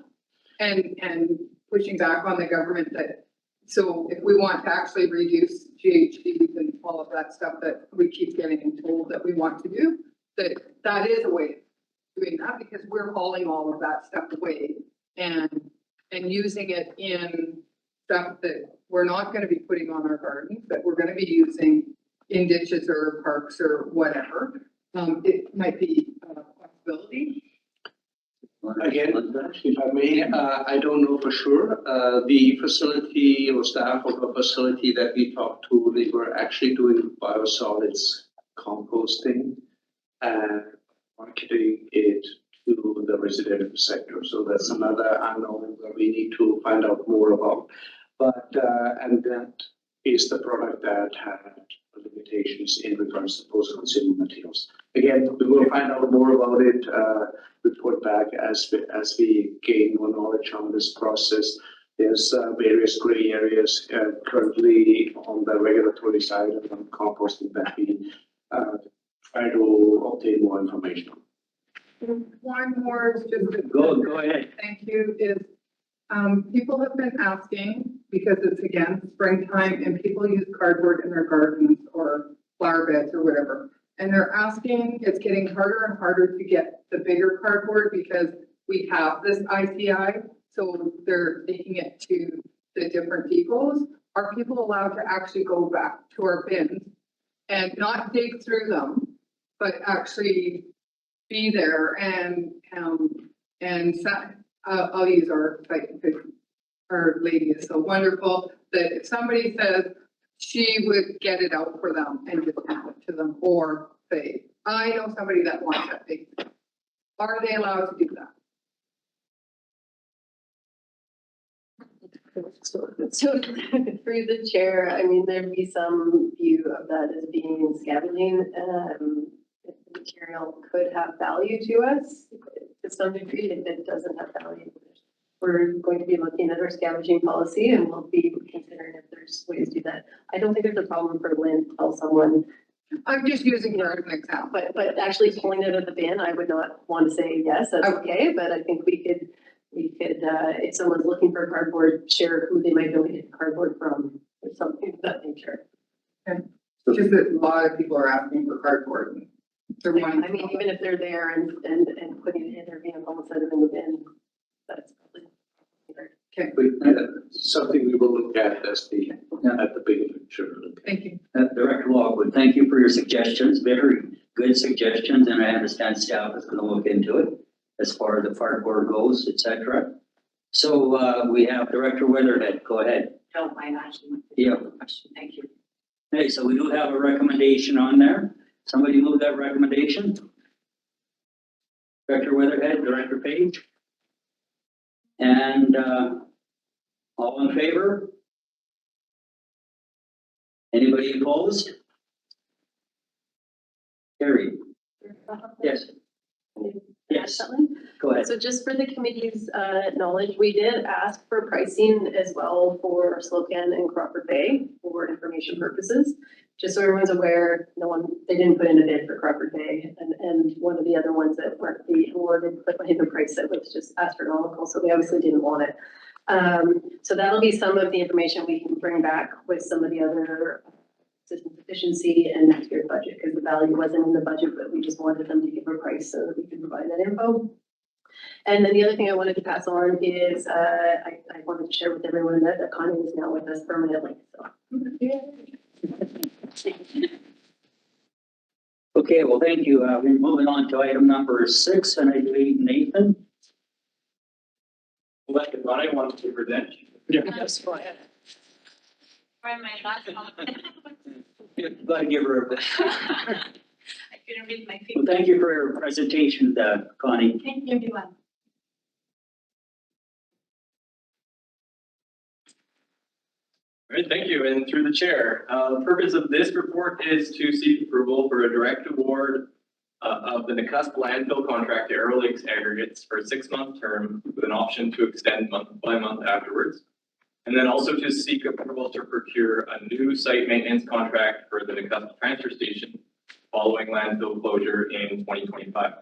and pushing back on the government that, so if we want to actually reduce GHGs and all of that stuff that we keep getting told that we want to do, that is a way of doing that, because we're hauling all of that stuff away and using it in stuff that we're not gonna be putting on our gardens, that we're gonna be using in ditches or parks or whatever. It might be a possibility. Again, if I may, I don't know for sure. The facility or staff of the facility that we talked to, they were actually doing biosolids composting and marketing it to the residential sector. So that's another unknown that we need to find out more about. But, and that is the product that had limitations in regards to post-consumer materials. Again, we will find out more about it, report back as we gain more knowledge on this process. There's various gray areas currently on the regulatory side and on composting that we try to obtain more information on. One more, just Go ahead. thank you, is people have been asking, because it's again springtime and people use cardboard in their gardens or flower beds or whatever. And they're asking, it's getting harder and harder to get the bigger cardboard because we have this ICI. So they're taking it to the different depots. Are people allowed to actually go back to our bins and not dig through them, but actually be there and I'll use our site because our lady is so wonderful that if somebody says she would get it out for them and just hand it to them, or say, I know somebody that wants that big. Are they allowed to do that? So through the chair, I mean, there'd be some view of that as being scavenging. If the material could have value to us to some degree, if it doesn't have value, we're going to be looking at our scavenging policy and we'll be considering if there's ways to do that. I don't think there's a problem for Lynn to tell someone. I'm just using her as an example. But actually pulling it out of the bin, I would not want to say yes, that's okay, but I think we could, if someone's looking for cardboard, share who they might be able to get cardboard from or something of that nature. Okay. Just that a lot of people are asking for cardboard. Or Like, one. I mean, even if they're there and putting it in their vehicle instead of in the bin, that's probably. Something we will look at as the, at the big picture. Thank you. Director Lockwood, thank you for your suggestions, very good suggestions, and I understand staff is gonna look into it as far as the park board goes, et cetera. So, we have Director Weatherhead, go ahead. Don't mind actually. Yeah. Question, thank you. Okay, so we do have a recommendation on there. Somebody move that recommendation? Director Weatherhead, Director Page? And, all in favor? Anybody opposed? Carried. Yes. Yes, go ahead. So just for the committee's knowledge, we did ask for pricing as well for Slocan and Crawford Bay for information purposes. Just so everyone's aware, they didn't put in a bid for Crawford Bay, and one of the other ones that weren't the awarded, but I think the price that was just astronomical, so we obviously didn't want it. So that'll be some of the information we can bring back with some of the other system efficiency and next year's budget, because the value wasn't in the budget, but we just wanted them to give a price so that we can provide that info. And then the other thing I wanted to pass on is, I wanted to share with everyone that Connie is now with us permanently, so. Okay, well, thank you. We're moving on to item number 6, and I believe Nathan. Elected body wants to present. Yes, go ahead. For my last comment. Gotta give her a bit. I couldn't read my Well, feet. thank you for your presentation, Connie. Thank you, everyone. All right, thank you, and through the chair, the purpose of this report is to seek approval for a direct award of the Nakusp landfill contract to Arrow Lakes Aggregates for a 6-month term with an option to extend month by month afterwards. And then also to seek approval to procure a new site maintenance contract for the Nakusp transfer station following landfill closure in 2025.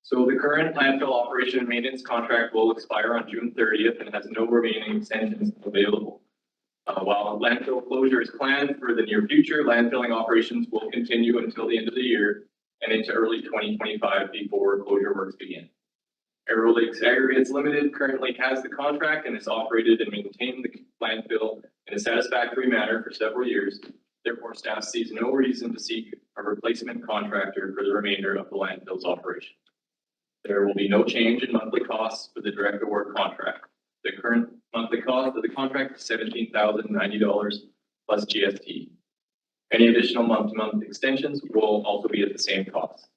So the current landfill operation and maintenance contract will expire on June 30th and has no remaining extensions available. While landfill closure is planned for the near future, landfilling operations will continue until the end of the year and into early 2025 before closure works begin. Arrow Lakes Aggregates Limited currently has the contract and has operated and maintained the landfill in a satisfactory manner for several years. Therefore, staff sees no reason to seek a replacement contractor for the remainder of the landfill's operation. There will be no change in monthly costs for the direct award contract. The current monthly cost of the contract is $17,090 plus GST. Any additional month-to-month extensions will also be at the same cost.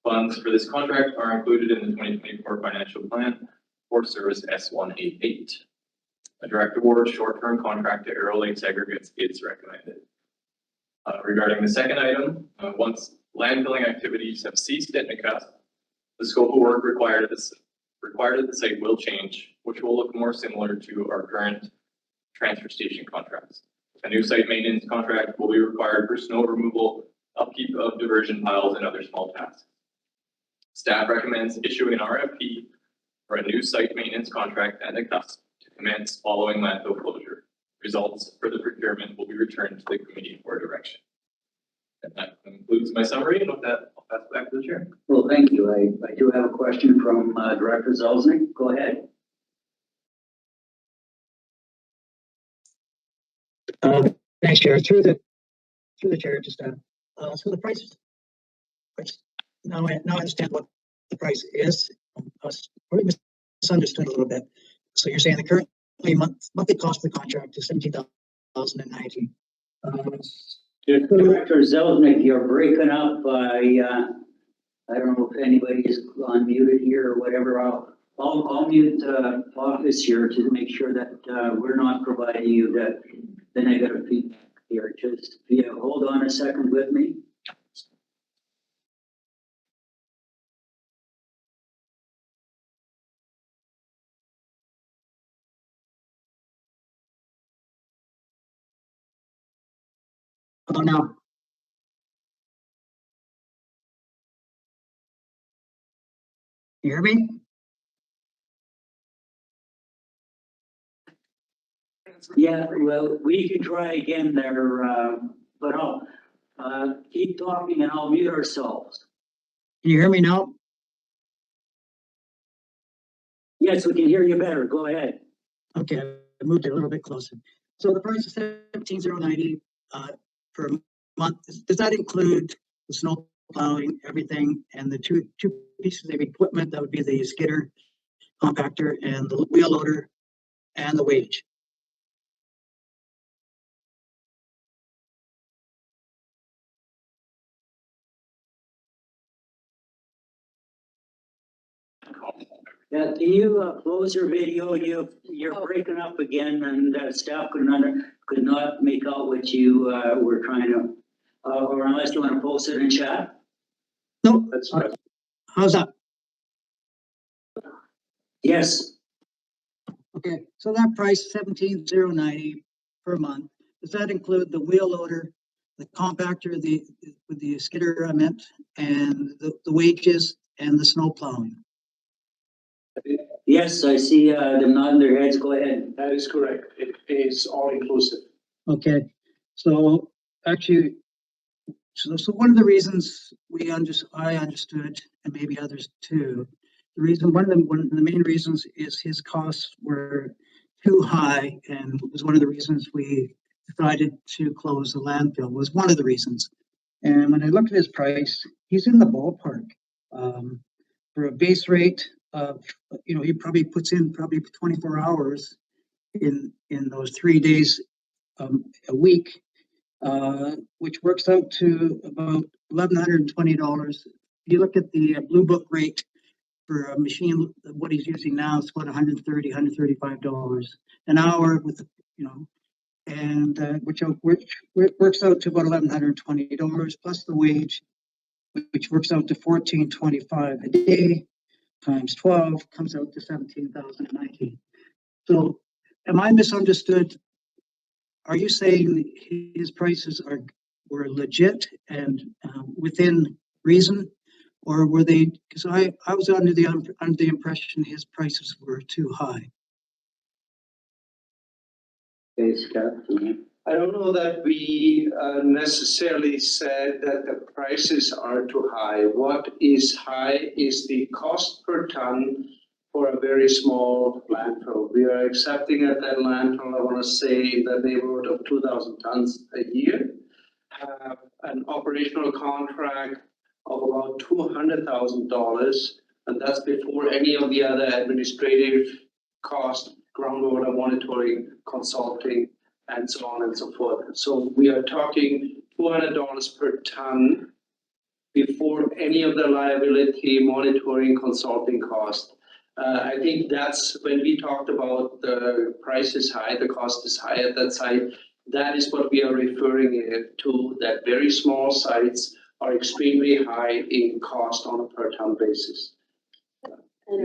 Funds for this contract are included in the 2024 financial plan for service S188. A direct award short-term contract to Arrow Lakes Aggregates is recommended. Regarding the second item, once landfilling activities have ceased at Nakusp, the scope of work required at the site will change, which will look more similar to our current transfer station contracts. A new site maintenance contract will be required for snow removal, upkeep of diversion piles, and other small tasks. Staff recommends issuing an RFP for a new site maintenance contract at Nakusp to commence following landfill closure. Results for the procurement will be returned to the committee for direction. And that concludes my summary, and with that, I'll pass it back to the chair. Well, thank you. I do have a question from Director Zelznik. Go ahead. Thanks, Chair. Through the chair, just so the price. Now I understand what the price is. I was probably misunderstood a little bit. So you're saying the current monthly cost of the contract is $17,090. Director Zelznik, you're breaking up. I don't know if anybody is unmuted here or whatever. I'll mute office here to make sure that we're not providing you the negative feedback here. Just hold on a second with me. Oh, no. You hear me? Yeah, well, we can try again there, but Keep talking and I'll mute ourselves. Can you hear me now? Yes, we can hear you better. Go ahead. Okay, I moved it a little bit closer. So the price is 17,090 per month. Does that include the snow plowing, everything, and the two pieces of equipment? That would be the skidder, compactor, and the wheel loader, and the wage. Yeah, can you close your video? You're breaking up again, and staff could not make out what you were trying to, or unless you want to post it in chat. No, That's how's that? Yes. Okay, so that price 17,090 per month. Does that include the wheel loader, the compactor, with the skidder I meant, and the wages and the snow plowing? Yes, I see them nodding their heads. Go ahead. That is correct. It is all inclusive. Okay, so actually, so one of the reasons I understood, and maybe others too, one of the main reasons is his costs were too high, and it was one of the reasons we decided to close the landfill, was one of the reasons. And when I looked at his price, he's in the ballpark. For a base rate of, he probably puts in 24 hours in those 3 days a week, which works out to about $1,120. If you look at the Blue Book rate for a machine, what he's using now, it's about $130, $135 an hour with, and which works out to about $1,120 plus the wage, which works out to $1,425 a day times 12 comes out to $17,019. So, am I misunderstood? Are you saying his prices were legit and within reason, or were they? Because I was under the impression his prices were too high. Okay, Scott. I don't know that we necessarily said that the prices are too high. What is high is the cost per ton for a very small landfill. We are accepting at that landfill, I want to say, in the neighborhood of 2,000 tons a year. Have an operational contract of about $200,000, and that's before any of the other administrative costs, groundwater monitoring, consulting, and so on and so forth. So we are talking $200 per ton before any of the liability, monitoring, consulting cost. I think that's when we talked about the price is high, the cost is high at that site. That is what we are referring to, that very small sites are extremely high in cost on a per ton basis.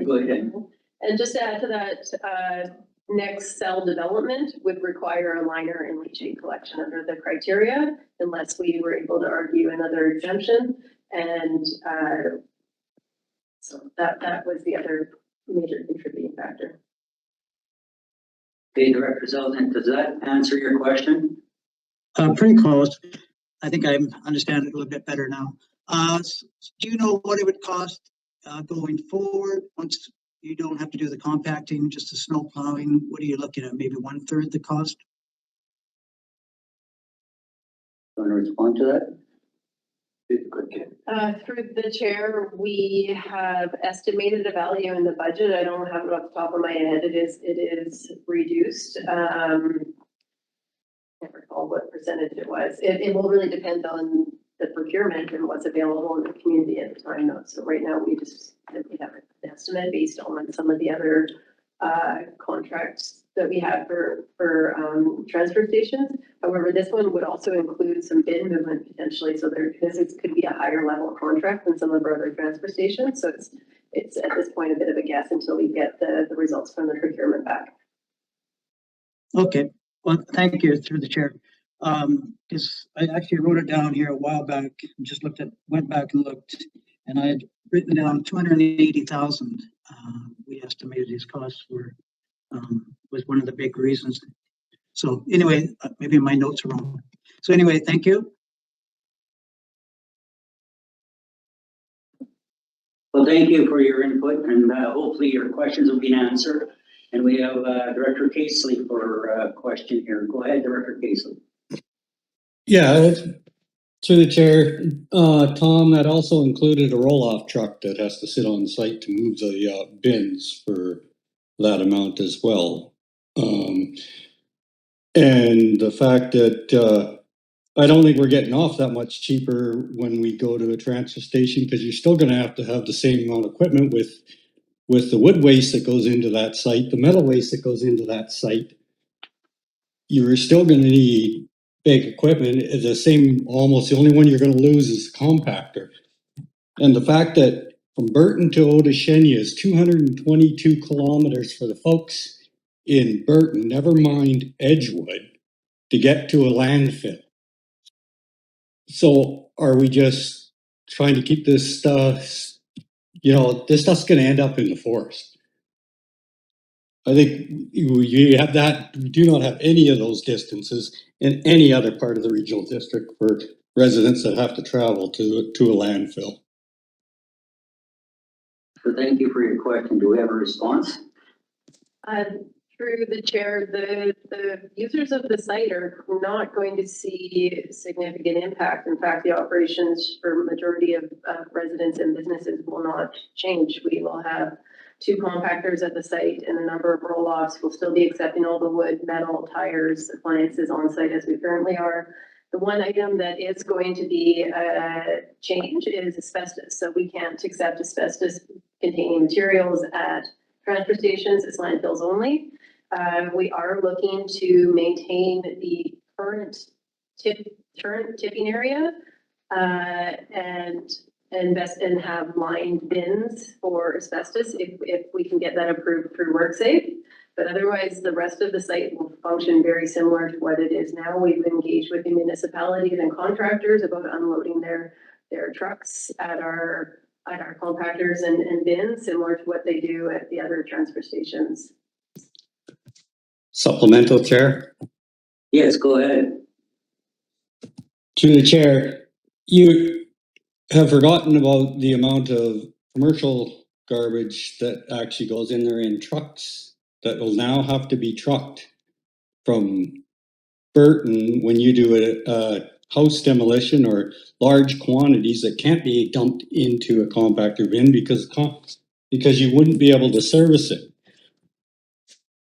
Go ahead. And just to add to that, next cell development would require a liner and leachate collection under the criteria, unless we were able to argue another exemption. And so that was the other major contributing factor. Okay, Director Zeldin, does that answer your question? Pretty close. I think I understand it a little bit better now. Do you know what it would cost going forward once you don't have to do the compacting, just the snow plowing? What are you looking at? Maybe 1/3 the cost? Want to respond to that? Through the chair, we have estimated a value in the budget. I don't have it off the top of my head. It is reduced. Can't recall what percentage it was. It will really depend on the procurement and what's available in the community at the time though. So right now we just simply have an estimate based on some of the other contracts that we have for transfer stations. However, this one would also include some bid movement potentially. So this could be a higher level contract than some of our other transfer stations. So it's at this point a bit of a guess until we get the results from the procurement back. Okay, well, thank you through the chair. Because I actually wrote it down here a while back and just went back and looked, and I had written down 280,000. We estimated his costs was one of the big reasons. So anyway, maybe my notes are wrong. So anyway, thank you. Well, thank you for your input, and hopefully your questions will be answered. And we have Director Casely for a question here. Go ahead, Director Casely. Yeah, through the chair, Tom, that also included a roll-off truck that has to sit on site to move the bins for that amount as well. And the fact that I don't think we're getting off that much cheaper when we go to a transfer station, because you're still going to have the same amount of equipment with the wood waste that goes into that site, the metal waste that goes into that site. You're still going to need big equipment. Almost the only one you're going to lose is the compactor. And the fact that from Burton to Otashenya is 222 kilometers for the folks in Burton, never mind Edgewood, to get to a landfill. So are we just trying to keep this stuff, this stuff's going to end up in the forest. I think you have that. We do not have any of those distances in any other part of the regional district for residents that have to travel to a landfill. So thank you for your question. Do we have a response? Through the chair, the users of the site are not going to see significant impact. In fact, the operations for majority of residents and businesses will not change. We will have 2 compactors at the site, and a number of roll-offs. Will still be accepting all the wood, metal, tires, appliances on site as we currently are. The one item that is going to be changed is asbestos. So we can't accept asbestos containing materials at transfer stations. It's landfills only. We are looking to maintain the current tipping area and invest and have lined bins for asbestos if we can get that approved through WorkSafe. But otherwise, the rest of the site will function very similar to what it is now. We've engaged with the municipalities and contractors about unloading their trucks at our compactors and bins, similar to what they do at the other transfer stations. Supplemental chair. Yes, go ahead. To the chair, you have forgotten about the amount of commercial garbage that actually goes in there in trucks that will now have to be trucked from Burton when you do a house demolition or large quantities that can't be dumped into a compactor bin because you wouldn't be able to service it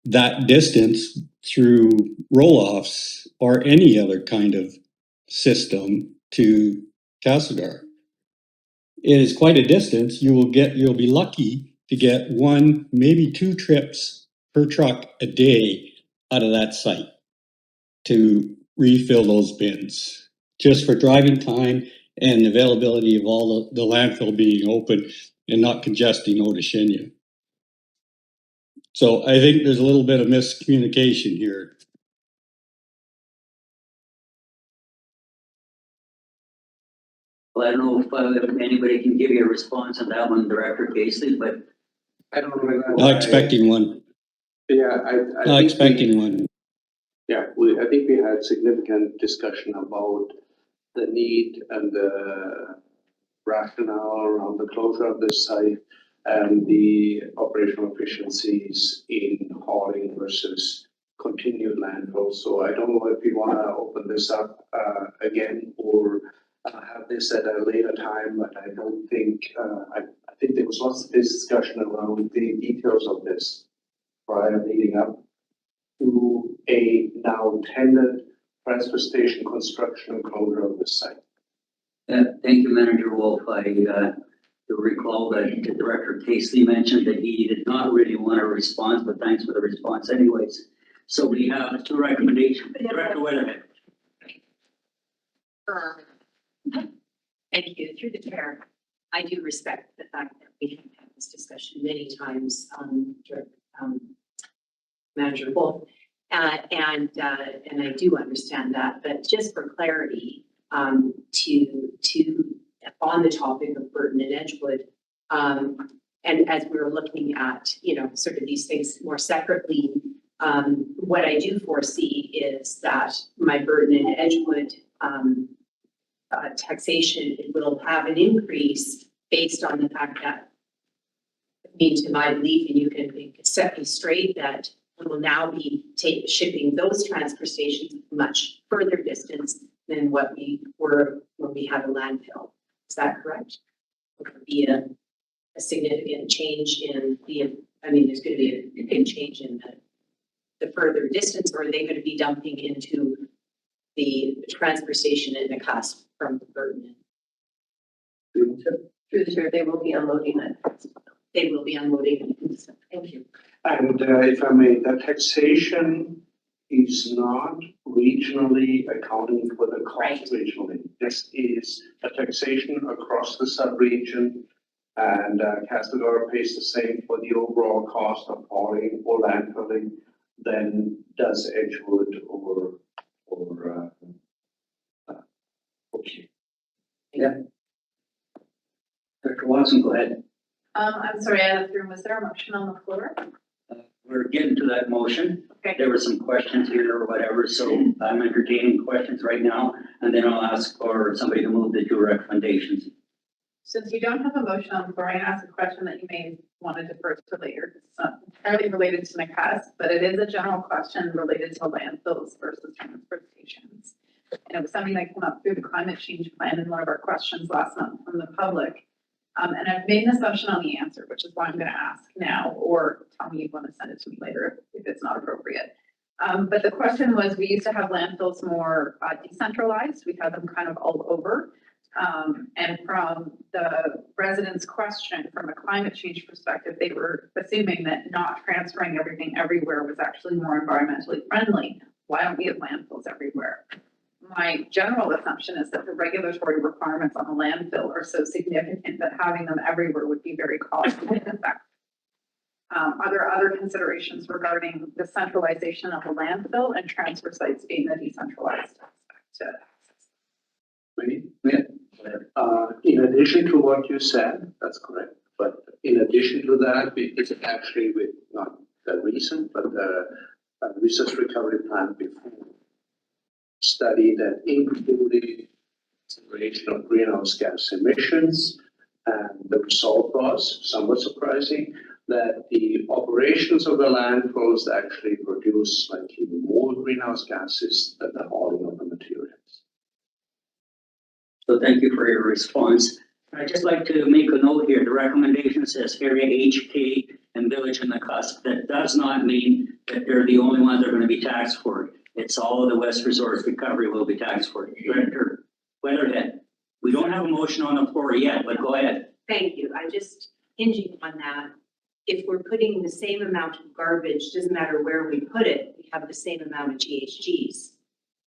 that distance through roll-offs or any other kind of system to Castlegar. It is quite a distance. You'll be lucky to get 1, maybe 2 trips per truck a day out of that site to refill those bins, just for driving time and availability of all the landfill being open and not congesting Otashenya. So I think there's a little bit of miscommunication here. Well, I don't know if anybody can give you a response on that one, Director Casely, but I don't know. Not expecting one. Yeah, Not expecting one. Yeah, I think we had significant discussion about the need and the rationale around the closure of this site and the operational efficiencies in hauling versus continued landfill. So I don't know if you want to open this up again or have this at a later time, but I don't think, I think there was lots of discussion around the details of this prior leading up to a now tendered transfer station construction and closure of this site. thank you, Manager Wolf. I recall that Director Casely mentioned that he did not really want a response, but thanks for the response anyways. So we have 2 recommendations. Director Weatherhead. Thank you. Through the chair, I do respect the fact that we have had this discussion many times, Manager Wolf, and I do understand that. But just for clarity, to on the topic of Burton and Edgewood, and as we were looking at, sort of these things more separately, what I do foresee is that my Burton and Edgewood taxation will have an increase based on the fact that me to my belief, and you can set me straight, that we will now be shipping those transfer stations much further distance than what we were when we had a landfill. Is that correct? Would there be a significant change in there's gonna be a big change in the further distance, or are they gonna be dumping into the transfer station in the cusp from Burton? Through the chair, they will be unloading it. They will be unloading. Thank you. And if I may, the taxation is not regionally accounting for the cost regionally. This is a taxation across the sub-region, and Castlegar pays the same for the overall cost of hauling or landfilling than does Edgewood or okay. Yeah. Dr. Watson, go ahead. I'm sorry, I left the room. Was there a motion on the floor? We're getting to that motion. Okay. There were some questions here or whatever, so I'm entertaining questions right now, and then I'll ask for somebody to move the two recommendations. Since you don't have a motion on the floor, I asked a question that you may want to defer to later. It's not entirely related to NCAS, but it is a general question related to landfills versus transfer stations. And it was something that came up through the climate change plan in one of our questions last month from the public. And I've made an assumption on the answer, which is why I'm going to ask now, or tell me you want to send it to me later if it's not appropriate. But the question was, we used to have landfills more decentralized. We had them kind of all over. And from the residents' question, from a climate change perspective, they were assuming that not transferring everything everywhere was actually more environmentally friendly. Why don't we have landfills everywhere? My general assumption is that the regulatory requirements on the landfill are so significant that having them everywhere would be very costly and effective. Are there other considerations regarding the centralization of the landfill and transfer sites being the decentralized aspect to access? In addition to what you said, that's correct. But in addition to that, it's actually with not the recent, but the resource recovery plan before study that included consideration of greenhouse gas emissions, and the result was somewhat surprising that the operations of the landfills actually produce slightly more greenhouse gases than the hauling of the materials. So thank you for your response. I'd just like to make a note here. The recommendation says area HK and village in the cusp. That does not mean that they're the only ones that are going to be taxed for it. It's all of the West Resource Recovery will be taxed for it. Director Weatherhead, we don't have a motion on the floor yet, but go ahead. Thank you. I just hinging on that. If we're putting the same amount of garbage, doesn't matter where we put it, we have the same amount of GHGs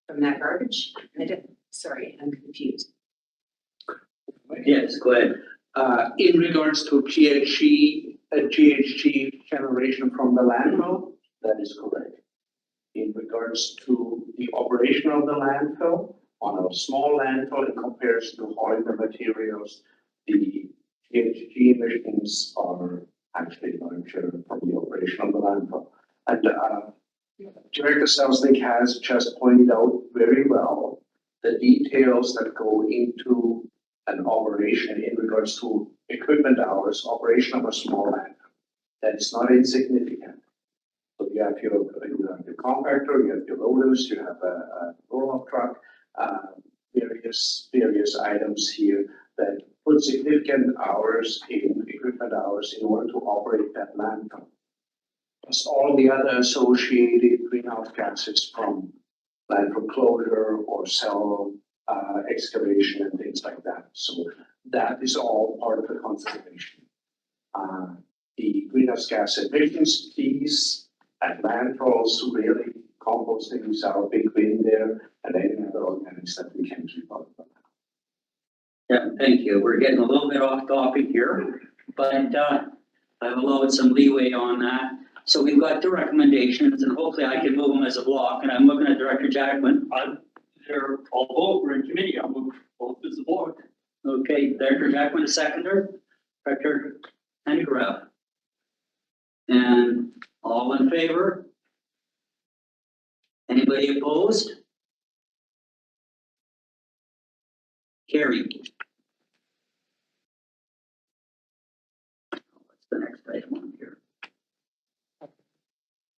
from that garbage. Sorry, I'm confused. Yes, go ahead. In regards to GHG generation from the landfill, that is correct. In regards to the operation of the landfill, on a small landfill in comparison to hauling the materials, the GHG emissions are actually larger from the operation of the landfill. And Director Selznick has just pointed out very well the details that go into an operation in regards to equipment hours, operation of a small landfill. That is not insignificant. So you have your compactor, you have your loaders, you have a roll-off truck, various items here that put significant hours in equipment hours in order to operate that landfill. Plus all the other associated greenhouse gases from landfill closure or cell excavation and things like that. So that is all part of the consideration. The greenhouse gas emissions piece at landfills, really composting is our big win there, and any other organics that we can keep up with. Yeah, thank you. We're getting a little bit off topic here, but I've allowed some leeway on that. So we've got the recommendations, and hopefully I can move them as a block. And I'm looking at Director Jackman. Chair, all vote, we're in committee, I'll move both as a block. Okay, Director Jackman, a seconder. Director Pendergraft. And all in favor? Anybody opposed? Carried. the next item on here?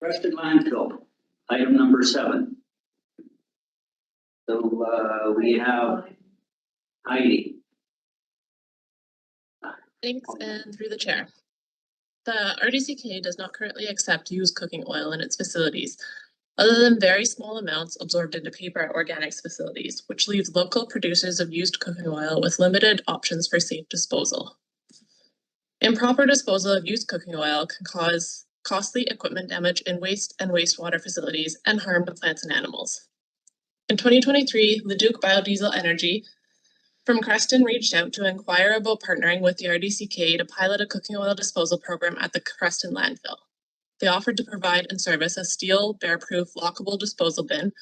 Creston landfill, item number 7. So, we have Heidi. Thanks, and through the chair. The RDCK does not currently accept used cooking oil in its facilities, other than very small amounts absorbed into paper at organics facilities, which leaves local producers of used cooking oil with limited options for safe disposal. Improper disposal of used cooking oil can cause costly equipment damage in waste and wastewater facilities and harm to plants and animals. In 2023, Leduc Biodiesel Energy from Creston reached out to inquire about partnering with the RDCK to pilot a cooking oil disposal program at the Creston landfill. They offered to provide and service a steel, bear-proof, lockable disposal bin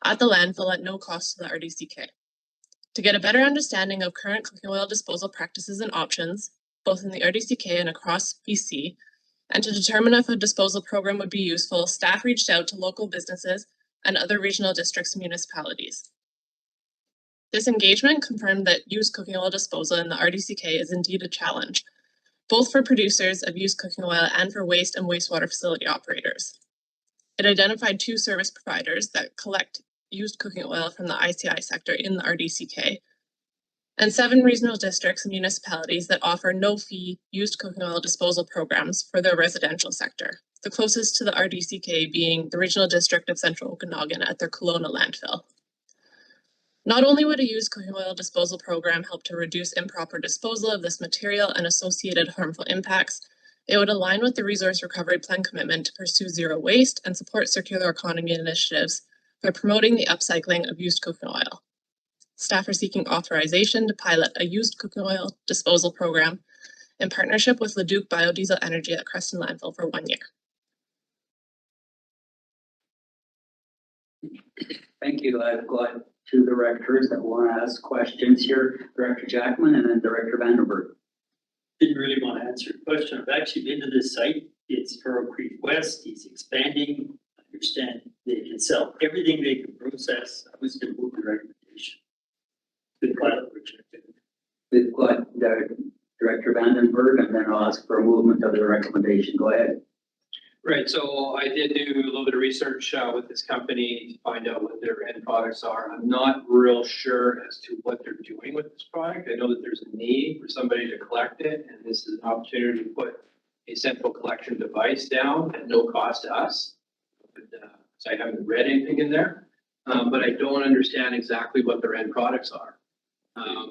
at the landfill at no cost to the RDCK. To get a better understanding of current cooking oil disposal practices and options, both in the RDCK and across BC, and to determine if a disposal program would be useful, staff reached out to local businesses and other regional districts and municipalities. This engagement confirmed that used cooking oil disposal in the RDCK is indeed a challenge, both for producers of used cooking oil and for waste and wastewater facility operators. It identified 2 service providers that collect used cooking oil from the ICI sector in the RDCK, and 7 regional districts and municipalities that offer no-fee used cooking oil disposal programs for their residential sector, the closest to the RDCK being the Regional District of Central Okanagan at their Kelowna landfill. Not only would a used cooking oil disposal program help to reduce improper disposal of this material and associated harmful impacts, it would align with the Resource Recovery Plan commitment to pursue zero waste and support circular economy initiatives by promoting the upcycling of used cooking oil. Staff are seeking authorization to pilot a used cooking oil disposal program in partnership with Leduc Biodiesel Energy at Creston Landfill for 1 year. Thank you. I've got 2 directors that want to ask questions here, Director Jackman and then Director Vandenberg. Didn't really want to answer your question. I've actually been to this site. It's Furrow Creek West. He's expanding. I understand they can sell everything they can process. I was going to move the recommendation. Good pilot project. We've got Director Vandenberg, and then I'll ask for a movement of the recommendation. Go ahead. Right, so I did do a little bit of research with this company to find out what their end products are. I'm not real sure as to what they're doing with this product. I know that there's a need for somebody to collect it, and this is an opportunity to put a central collection device down at no cost to us. So I haven't read anything in there, but I don't understand exactly what their end products are.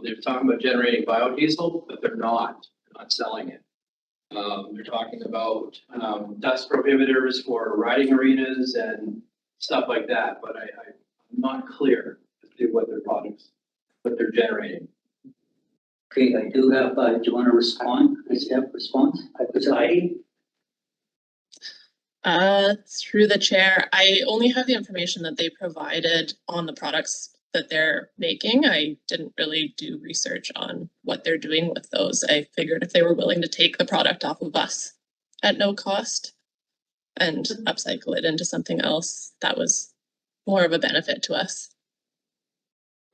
They're talking about generating biodiesel, but they're not selling it. They're talking about dust prohibitors for riding arenas and stuff like that, but I'm not clear as to what their products, what they're generating. Okay, I do have, do you want to respond? Does you have a response? Heidi? Through the chair, I only have the information that they provided on the products that they're making. I didn't really do research on what they're doing with those. I figured if they were willing to take the product off of us at no cost and upcycle it into something else, that was more of a benefit to us.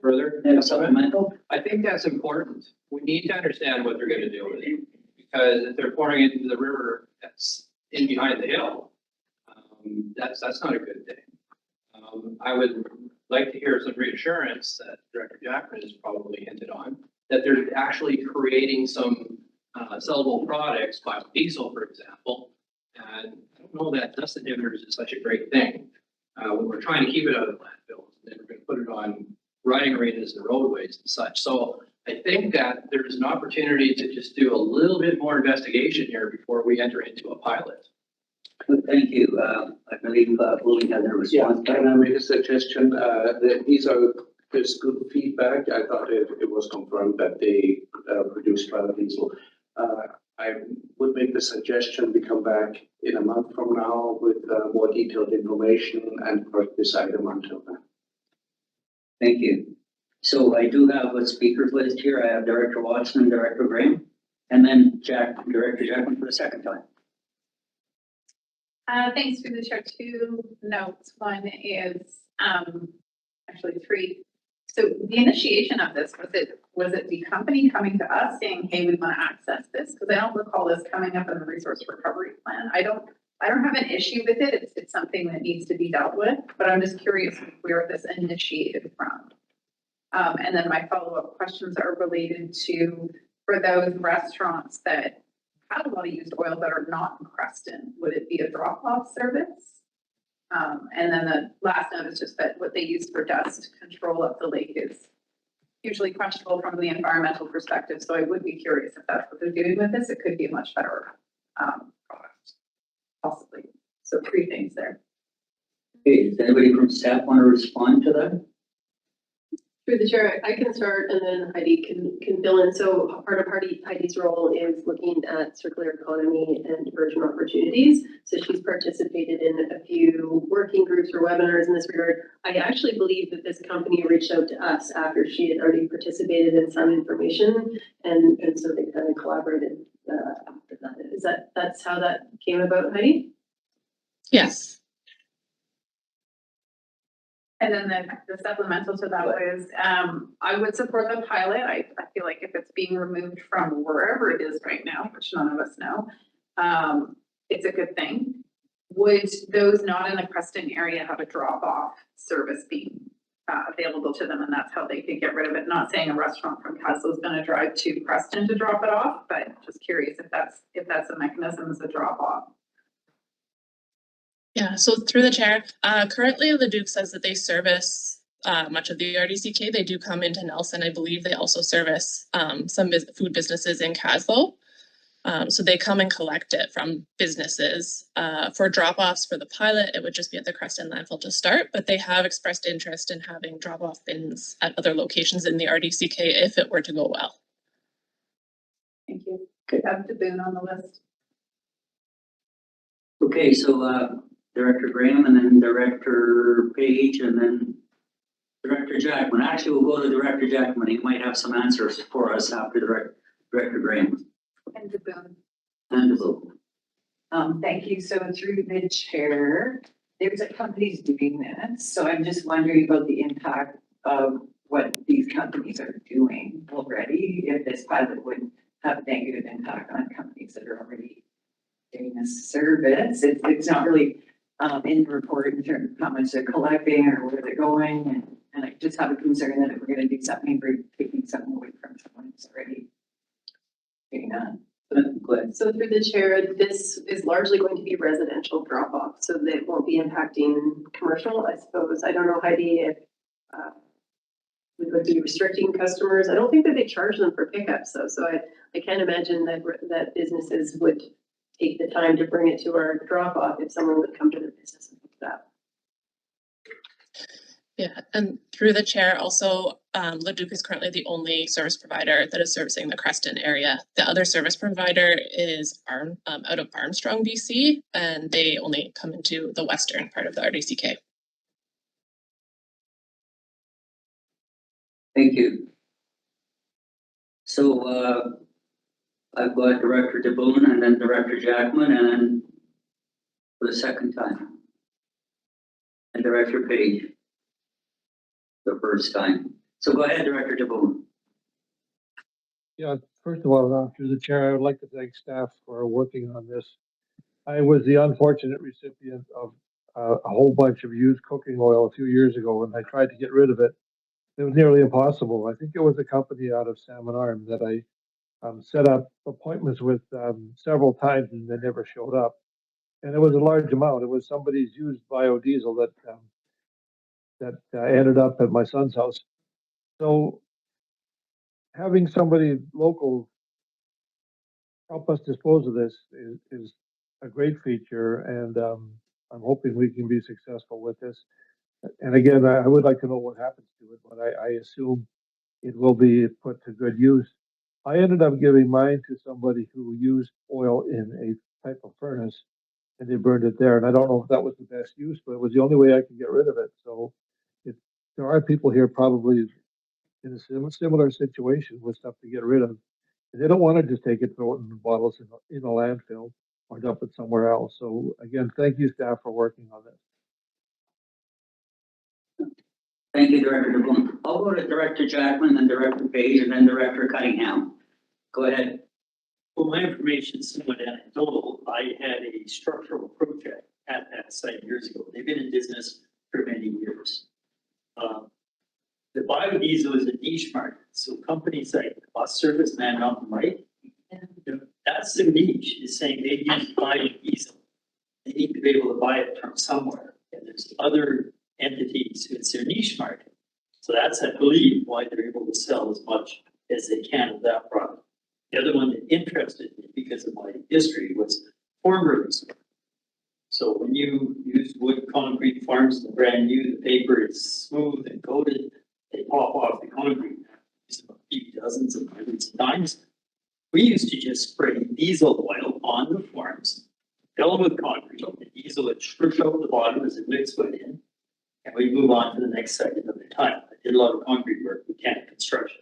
Further, supplemental? I think that's important. We need to understand what they're going to do with it, because if they're pouring it into the river that's in behind the hill, that's not a good thing. I would like to hear some reassurance that Director Jackman has probably hinted on, that they're actually creating some sellable products, biodiesel, for example. And I don't know that dust inhibitors is such a great thing. When we're trying to keep it out of landfills, and then we're going to put it on riding arenas and roadways and such. So I think that there's an opportunity to just do a little bit more investigation here before we enter into a pilot. Thank you. I believe Willie has a response. Can I make a suggestion? There's good feedback. I thought it was confirmed that they produce biodiesel. I would make the suggestion we come back in a month from now with more detailed information and correct this item until then. Thank you. So I do have a speakers list here. I have Director Watson and Director Graham, and then Director Jackman for the second time. Thanks through the chair. 2 notes. One is, actually 3. So the initiation of this, was it the company coming to us saying, hey, we want to access this? Because I don't recall this coming up in the resource recovery plan. I don't have an issue with it. It's something that needs to be dealt with, but I'm just curious where this initiated from. And then my follow-up questions are related to, for those restaurants that have a lot of used oil that are not in Creston, would it be a drop-off service? And then the last note is just that what they use for dust control of the lake is hugely questionable from the environmental perspective. So I would be curious if that's what they're doing with this. It could be a much better product, possibly. So 3 things there. Okay, does anybody from staff want to respond to that? Through the chair, I can start and then Heidi can fill in. So part of Heidi's role is looking at circular economy and diversion opportunities. So she's participated in a few working groups or webinars in this regard. I actually believe that this company reached out to us after she had already participated in some information, and so they kind of collaborated after that. That's how that came about, Heidi? Yes. And then the supplemental to that was, I would support the pilot. I feel like if it's being removed from wherever it is right now, which none of us know, it's a good thing. Would those not in the Creston area have a drop-off service being available to them, and that's how they could get rid of it? Not saying a restaurant from Castle is going to drive to Creston to drop it off, but just curious if that's a mechanism as a drop-off. Yeah, so through the chair, currently Leduc says that they service much of the RDCK. They do come into Nelson. I believe they also service some food businesses in Caslow. So they come and collect it from businesses. For drop-offs for the pilot, it would just be at the Creston landfill to start, but they have expressed interest in having drop-off bins at other locations in the RDCK if it were to go well. Thank you. Could have the Boone on the list. Okay, so Director Graham and then Director Page and then Director Jackman. Actually, we'll go to Director Jackman. He might have some answers for us after Director Graham. And the Boone. And the Boone. Thank you. So through the chair, there's a companies doing this. So I'm just wondering about the impact of what these companies are doing already, if this pilot would have a negative impact on companies that are already doing this service. It's not really in the report in terms of how much they're collecting or where they're going. And I just have a concern that if we're going to do something, we're taking something away from someone who's already doing that. So through the chair, this is largely going to be residential drop off, so that won't be impacting commercial, I suppose. I don't know, Heidi, if we would be restricting customers. I don't think that they charge them for pickups though, so I can't imagine that businesses would take the time to bring it to our drop off if someone would come to their business and pick it up. Yeah, and through the chair, also, Leduc is currently the only service provider that is servicing the Creston area. The other service provider is out of Armstrong, BC, and they only come into the western part of the RDCK. Thank you. So I've got Director DeBoon and then Director Jackman and then for the second time. And Director Page. The first time. So go ahead, Director DeBoon. Yeah, first of all, through the chair, I would like to thank staff for working on this. I was the unfortunate recipient of a whole bunch of used cooking oil a few years ago, and I tried to get rid of it. It was nearly impossible. I think it was a company out of Salmon Arm that I set up appointments with several times, and they never showed up. And it was a large amount. It was somebody's used biodiesel that ended up at my son's house. So having somebody local help us dispose of this is a great feature, and I'm hoping we can be successful with this. And again, I would like to know what happens to it, but I assume it will be put to good use. I ended up giving mine to somebody who used oil in a type of furnace, and they burned it there. And I don't know if that was the best use, but it was the only way I could get rid of it. So there are people here probably in a similar situation with stuff to get rid of. And they don't want to just take it, throw it in bottles in a landfill or dump it somewhere else. So again, thank you staff for working on this. Thank you, Director DeBoom. I'll go to Director Jackman, then Director Page, and then Director Cunningham. Go ahead. Well, my information is somewhat anecdotal. I had a structural project at that site years ago. They've been in business for many years. The biodiesel is a niche market, so companies like Bus Service, Man Mountain Light, that's their niche, is saying they use biodiesel. They need to be able to buy it from somewhere, and there's other entities who it's their niche market. So that's, I believe, why they're able to sell as much as they can of that product. The other one that interested me because of my history was form release. So when you use wood concrete forms, the brand new, the paper is smooth and coated, they pop off the concrete. It's a few dozens and hundreds of times. We used to just spray diesel oil on the forms, fill them with concrete, the diesel would push out the bottom as the mix went in, and we move on to the next second of the time. I did a lot of concrete work with Canada Construction.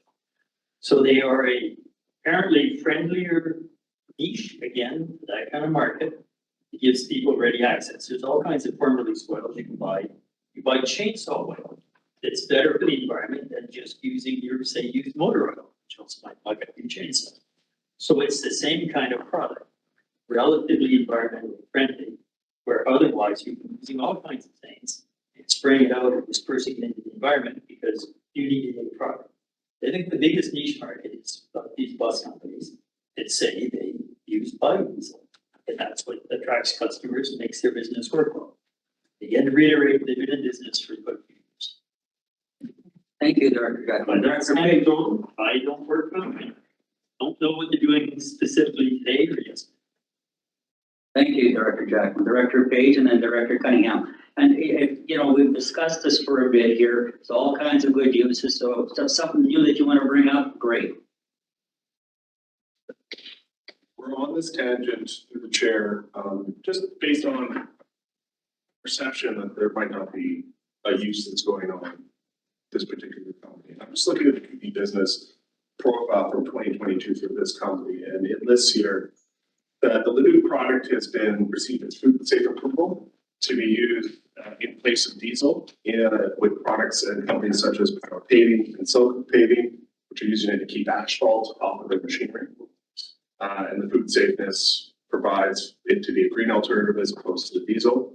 So they are a apparently friendlier niche, again, for that kind of market. It gives people ready access. There's all kinds of form release oils you can buy. You buy chainsaw oil. It's better for the environment than just using your, say, used motor oil, which also might mug up your chainsaw. So it's the same kind of product, relatively environmentally friendly, where otherwise you're using all kinds of things and spraying it out or dispersing it into the environment because you need a new product. I think the biggest niche market is these bus companies that say they use biodiesel. And that's what attracts customers and makes their business work well. Again, to reiterate, they've been in business for quite a few years. Thank you, Director Jackman. Director Page. I don't work for them. I don't know what they're doing specifically today or yesterday. Thank you, Director Jackman. Director Page and then Director Cunningham. And if, you know, we've discussed this for a bit here. It's all kinds of good uses. So if there's something new that you want to bring up, great. We're on this tangent through the chair, just based on perception that there might not be a use that's going on this particular company. I'm just looking at the company business profile from 2022 for this company, and it lists here that the Leduc product has been received its food safe approval to be used in place of diesel with products and companies such as Power Paving and Silk Paving, which are using it to keep asphalt off of their machinery. And the food safeness provides it to be a green alternative as opposed to the diesel.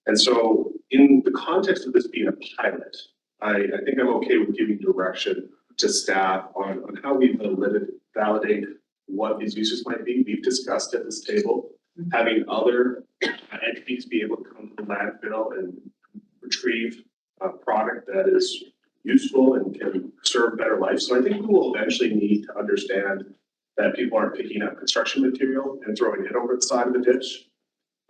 And so in the context of this being a pilot, I think I'm okay with giving direction to staff on how we validate what these uses might be. We've discussed at this table, having other entities be able to come to the landfill and retrieve a product that is useful and can serve better life. So I think we will eventually need to understand that people aren't picking up construction material and throwing it over the side of the ditch.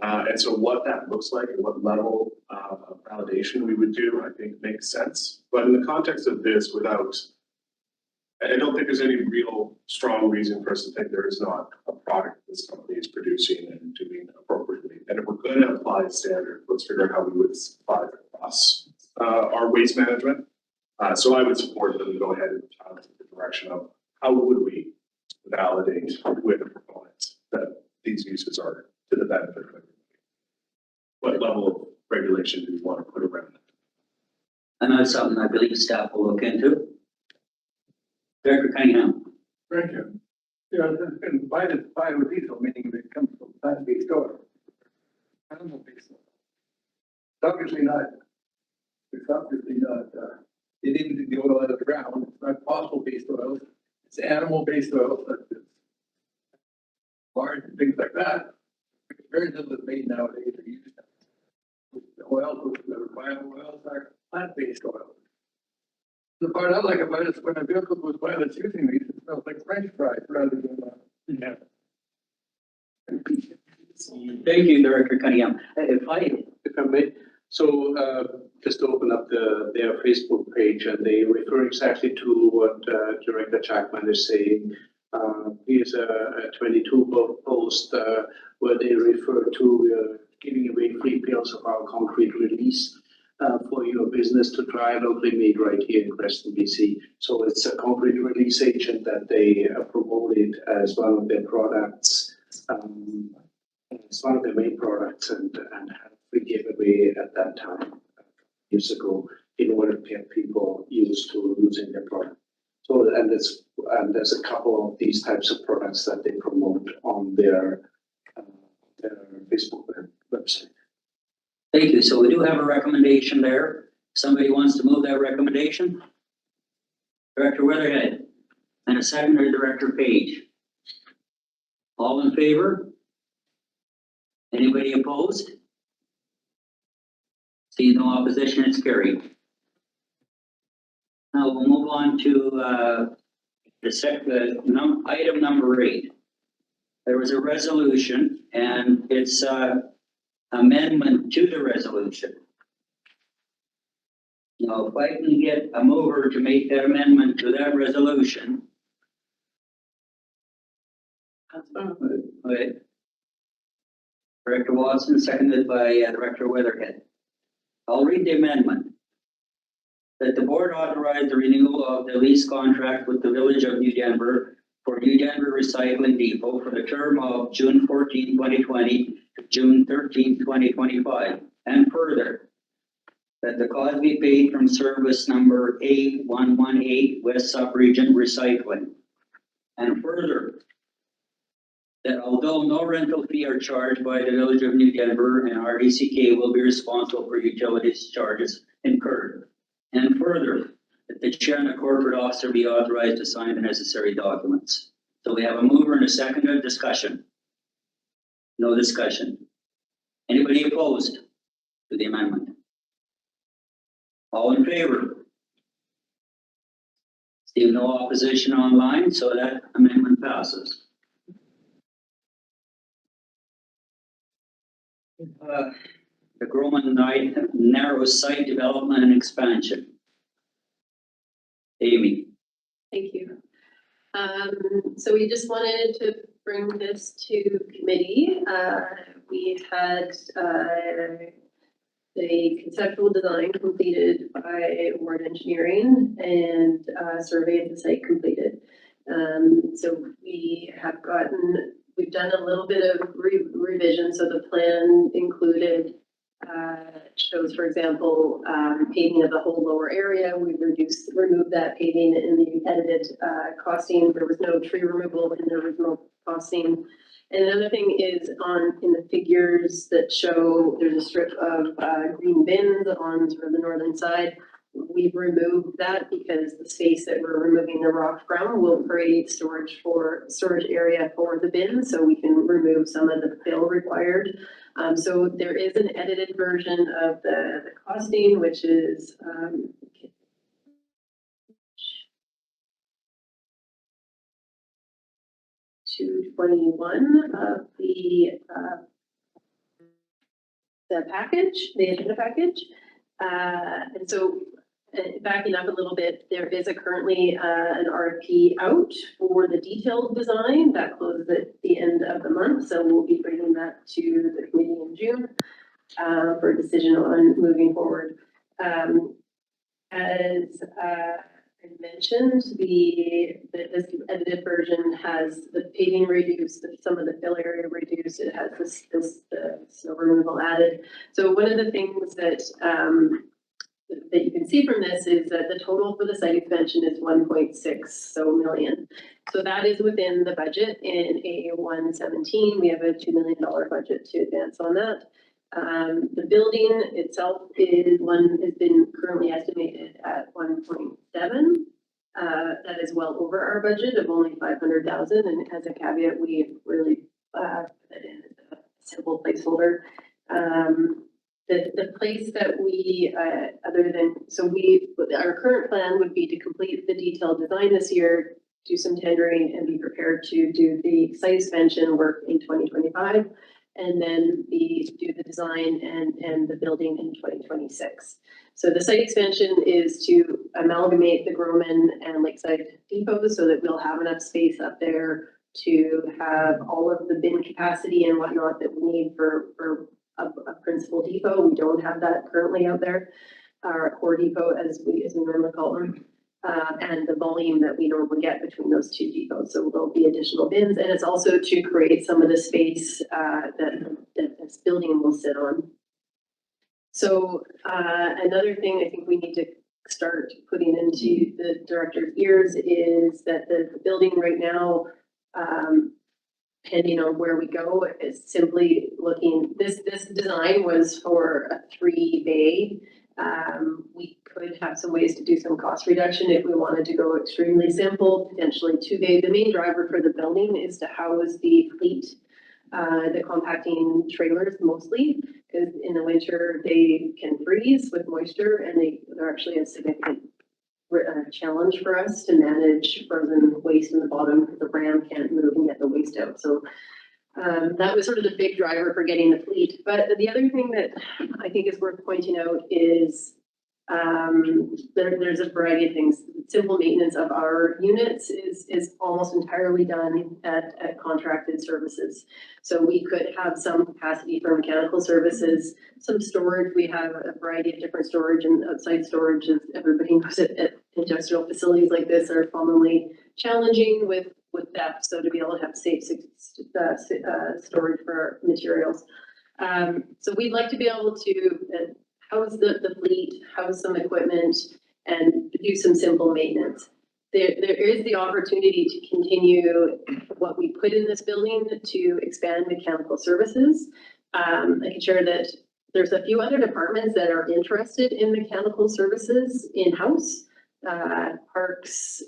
And so what that looks like and what level of validation we would do, I think makes sense. But in the context of this, I don't think there's any real strong reason for us to think there is not a product this company is producing and doing appropriately. And if we're going to apply a standard, let's figure out how we would apply it across our waste management. So I would support them to go ahead and take the direction of how would we validate with the proponents that these uses are to the benefit of everybody. What level of regulation do we want to put around it? And that's something I believe staff will look into. Director Cunningham. Thank you. Yeah, there's been biodiesel, meaning that it comes from plant-based oil. Animal-based oil. It's obviously not, they didn't do the oil out of the ground. It's not fossil-based oil. It's animal-based oil, such as lard and things like that. Very little is made nowadays or used. The oils, the bio-oils are plant-based oils. The part I like about it is when a vehicle goes by that's using these, it smells like French fries rather than, Thank you, Director Cunningham. If I may, so just to open up their Facebook page, and they refer exactly to what Director Jackman is saying. Here's a 22 post where they refer to giving away free pills of our concrete release for your business to try locally made right here in Creston, BC. So it's a concrete release agent that they promoted as one of their products. It's one of their main products and had free giveaway at that time years ago. in order to get people used to using their product. So, and there's a couple of these types of products that they promote on their Facebook website. Thank you. So we do have a recommendation there. Somebody wants to move that recommendation? Director Weatherhead, and a seconder, Director Page. All in favor? Anybody opposed? See no opposition, it's carried. Now we'll move on to item number 8. There was a resolution and it's amendment to the resolution. Now, if I can get a mover to make that amendment to that resolution. Okay. Director Watson, seconded by Director Weatherhead. I'll read the amendment. That the board authorize the renewal of the lease contract with the Village of New Denver for New Denver Recycling Depot for the term of June 14, 2020 to June 13, 2025. And further, that the cost be paid from service number A118 West Subregion Recycling. And further, that although no rental fee are charged by the Village of New Denver and RDCK will be responsible for utilities charges incurred. And further, that the chair and the corporate officer be authorized to sign the necessary documents. So we have a mover and a seconder. Discussion. No discussion. Anybody opposed to the amendment? All in favor? See no opposition online, so that amendment passes. The Groman narrow site development and expansion. Amy. Thank you. So we just wanted to bring this to committee. We had the conceptual design completed by Ward Engineering and survey of the site completed. So we've done a little bit of revision. So the plan included shows, for example, paving of the whole lower area. We've removed that paving in the edited costing. There was no tree removal in the original costing. And another thing is in the figures that show there's a strip of green bins on sort of the northern side. We've removed that because the space that we're removing the rock from will create storage area for the bins, so we can remove some of the fill required. So there is an edited version of the costing, which is 221 of the package, the agenda package. And so backing up a little bit, there is currently an RFP out for the detailed design that closes at the end of the month. So we'll be bringing that to the committee in June for a decision on moving forward. As I mentioned, this edited version has the paving reduced, some of the fill area reduced. It has the snow removal added. So one of the things that you can see from this is that the total for the site expansion is 1.6 million. So that is within the budget. In A117, we have a $2 million budget to advance on that. The building itself has been currently estimated at 1.7. That is well over our budget of only 500,000. And as a caveat, we really put it in as a simple placeholder. The place that our current plan would be to complete the detailed design this year, do some tendering and be prepared to do the site expansion work in 2025, and then do the design and the building in 2026. So the site expansion is to amalgamate the Groman and Lakeside depots so that we'll have enough space up there to have all of the bin capacity and whatnot that we need for a principal depot. We don't have that currently out there, our core depot as we normally call them, and the volume that we normally get between those two depots. So there'll be additional bins, and it's also to create some of the space that this building will sit on. So, another thing I think we need to start putting into the director's ears is that the building right now, depending on where we go, is simply looking, this design was for a 3-bay. We could have some ways to do some cost reduction if we wanted to go extremely simple, potentially 2-bay. The main driver for the building is to house the fleet, the compacting trailers mostly, because in the winter they can freeze with moisture and they're actually a significant challenge for us to manage frozen waste in the bottom because the ram can't move and get the waste out. So that was sort of the big driver for getting the fleet. But the other thing that I think is worth pointing out is there's a variety of things. Simple maintenance of our units is almost entirely done at contracted services. So we could have some capacity for mechanical services, some storage. We have a variety of different storage and outside storage, as everybody knows at industrial facilities like this are commonly challenging with theft. So to be able to have safe storage for materials. So we'd like to be able to house the fleet, house some equipment, and do some simple maintenance. There is the opportunity to continue what we put in this building to expand mechanical services. I can share that there's a few other departments that are interested in mechanical services in-house, parks,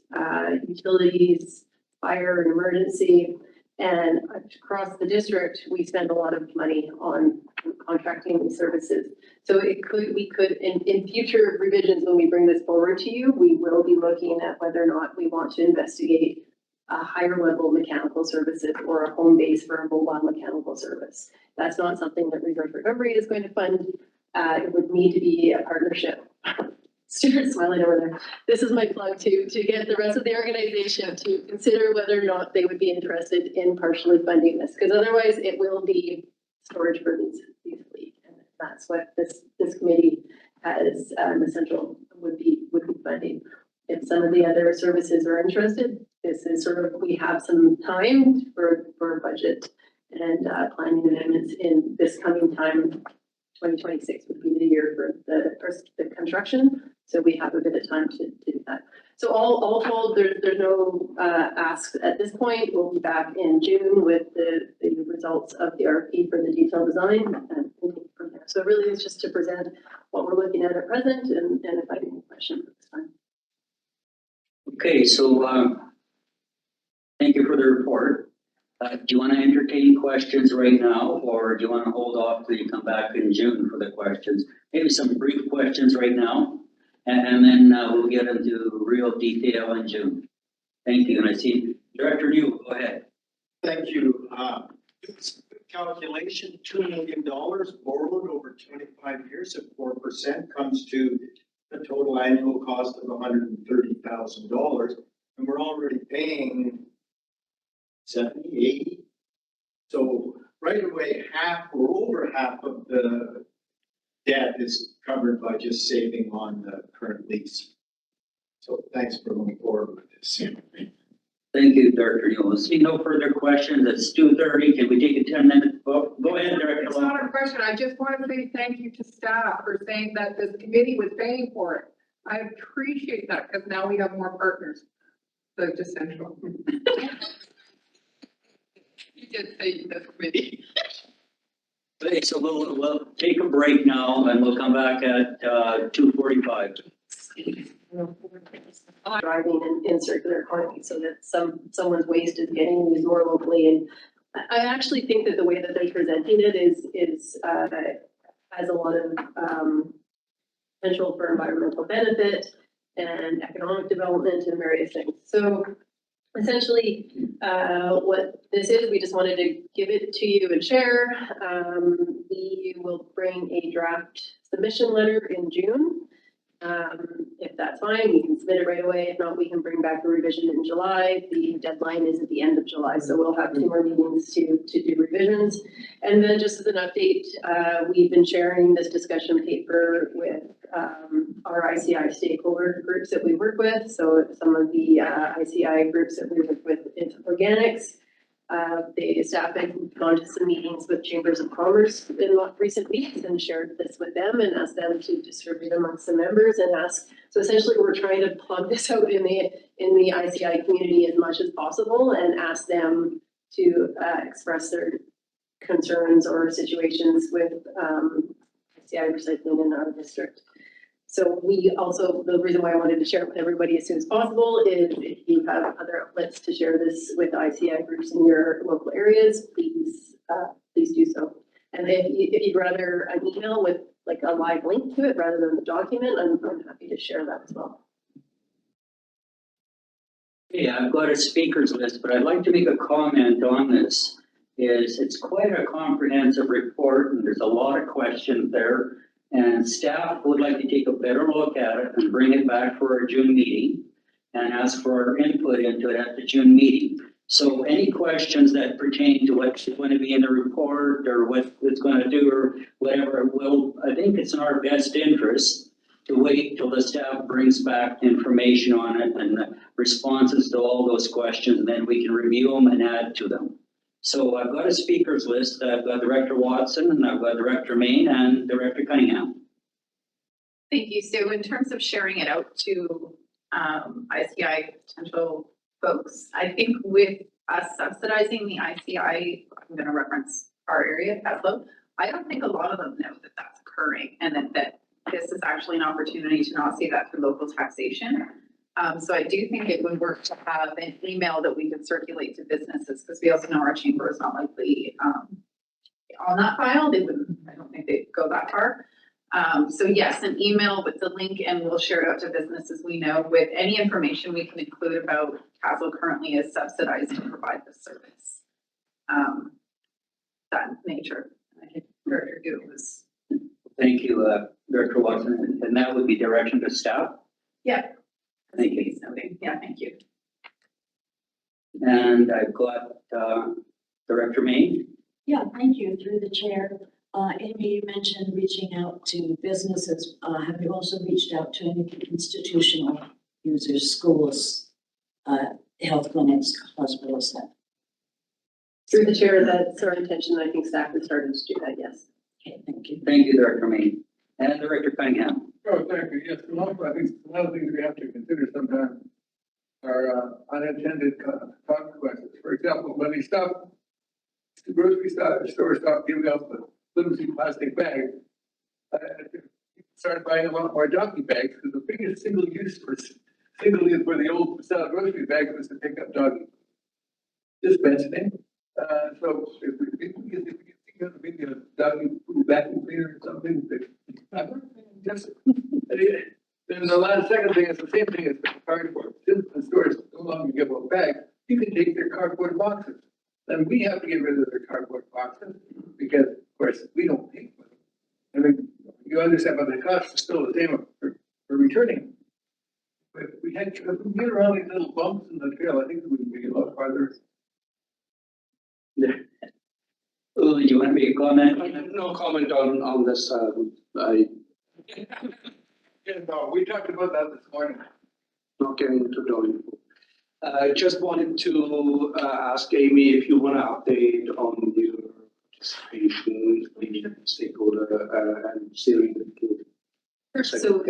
utilities, fire and emergency. And across the district, we spend a lot of money on contracting these services. So we could, in future revisions, when we bring this forward to you, we will be looking at whether or not we want to investigate a higher level mechanical services or a home base for a mobile mechanical service. That's not something that Resource Recovery is going to fund. It would need to be a partnership. Stuart's smiling over there. This is my plug to get the rest of the organization to consider whether or not they would be interested in partially funding this, because otherwise it will be storage for these fleet. And that's what this committee has essential would be funding. If some of the other services are interested, this is sort of, we have some time for budget and planning amendments in this coming time. 2026 would be the year for the construction. So we have a bit of time to do that. So all told, there's no asks at this point. We'll be back in June with the results of the RFP for the detailed design, and we'll take it from there. So really it's just to present what we're looking at present, and if I have any questions at this time. Okay, so thank you for the report. Do you want to entertain questions right now, or do you want to hold off till you come back in June for the questions? Maybe some brief questions right now, and then we'll get into real detail in June. Thank you. And I see Director New, go ahead. Thank you. Calculation, $2 million borrowed over 25 years at 4% comes to a total annual cost of $130,000. And we're already paying 70, 80. So right away, half or over half of the debt is covered by just saving on the current lease. So thanks for moving forward with this. Thank you, Director Newell. See no further questions. It's 2:30. Can we take a 10-minute vote? Go ahead, Director. It's not a question. I just want to say thank you to staff for saying that this committee was paying for it. I appreciate that because now we have more partners. So it's essential. You did say this committee. Okay, so we'll take a break now and we'll come back at 2:45. Driving in circular economy so that someone's waste is getting used more locally. And I actually think that the way that they're presenting it is has a lot of potential for environmental benefit and economic development and various things. So essentially, what this is, we just wanted to give it to you and share. We will bring a draft submission letter in June. If that's fine, we can submit it right away. If not, we can bring back a revision in July. The deadline is at the end of July, so we'll have 2 more meetings to do revisions. And then just as an update, we've been sharing this discussion paper with our ICI stakeholder groups that we work with. So some of the ICI groups that we work with is organics, The staff had gone to some meetings with chambers of commerce in recent weeks and shared this with them and asked them to distribute amongst the members and ask. So essentially, we're trying to plug this out in the ICI community as much as possible and ask them to express their concerns or situations with ICI recycling in our district. So we also, the reason why I wanted to share it with everybody as soon as possible is if you have other outlets to share this with ICI groups in your local areas, please do so. And if you'd rather an email with like a live link to it rather than the document, I'm happy to share that as well. Yeah, I've got a speakers list, but I'd like to make a comment on this. It's quite a comprehensive report and there's a lot of questions there. And staff would like to take a better look at it and bring it back for our June meeting and ask for our input into it at the June meeting. So any questions that pertain to what's going to be in the report or what it's going to do or whatever, well, I think it's in our best interest to wait till the staff brings back information on it and the responses to all those questions, and then we can review them and add to them. So I've got a speakers list. I've got Director Watson and I've got Director Main and Director Cunningham. Thank you, Sue. In terms of sharing it out to ICI potential folks, I think with us subsidizing the ICI, I'm going to reference our area, Tesla, I don't think a lot of them know that that's occurring and that this is actually an opportunity to not see that through local taxation. So I do think it would work to have an email that we could circulate to businesses, because we also know our chamber is not likely on that file. They wouldn't, I don't think they'd go that far. So yes, an email with the link, and we'll share it out to businesses we know with any information we can include about Castle currently is subsidized to provide this service. That nature. I think Director Gu was. Thank you, Director Watson. And that would be direction to staff? Yeah. Thank you. Yeah, thank you. And I've got Director Main. Yeah, thank you, through the chair. Amy, you mentioned reaching out to businesses. Have you also reached out to any institutional users, schools, health clinics, hospitals? Through the chair, that's our intention. I think staff has started to do that, yes. Okay, thank you. Thank you, Director Main. And Director Cunningham. Oh, thank you. Yes, I think one of the things we have to consider sometimes are unintended consequences. For example, when they stop, the grocery store stopped giving out the little plastic bags, started buying a lot more doggy bags, because the biggest single use for the old style grocery bags was to pick up doggy dispensing. So if we can maybe a doggy food vacuum cleaner or something, just, then the last second thing is the same thing as the cardboard. Since the stores no longer give out bags, you can take their cardboard boxes. And we have to get rid of their cardboard boxes because, of course, we don't pay for them. I mean, you understand, but the cost is still the same for returning. But if we get around these little bumps in the trail, I think we would be a lot farther. Oh, do you want to make a comment? No comment on this. Yeah, no, we talked about that this morning. Not getting into doing. Just wanted to ask Amy if you want to update on your participation in stakeholder and steering the So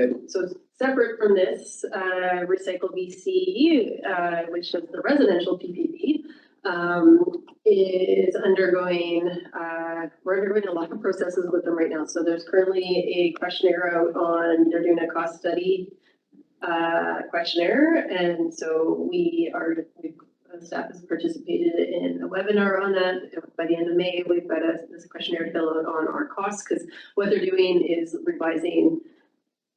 separate from this, Recycle BC, which is the residential PPP, is undergoing, we're undergoing a lot of processes with them right now. So there's currently a questionnaire out on, they're doing a cost study questionnaire. And so staff has participated in a webinar on that. By the end of May, we've got this questionnaire to fill out on our costs, because what they're doing is revising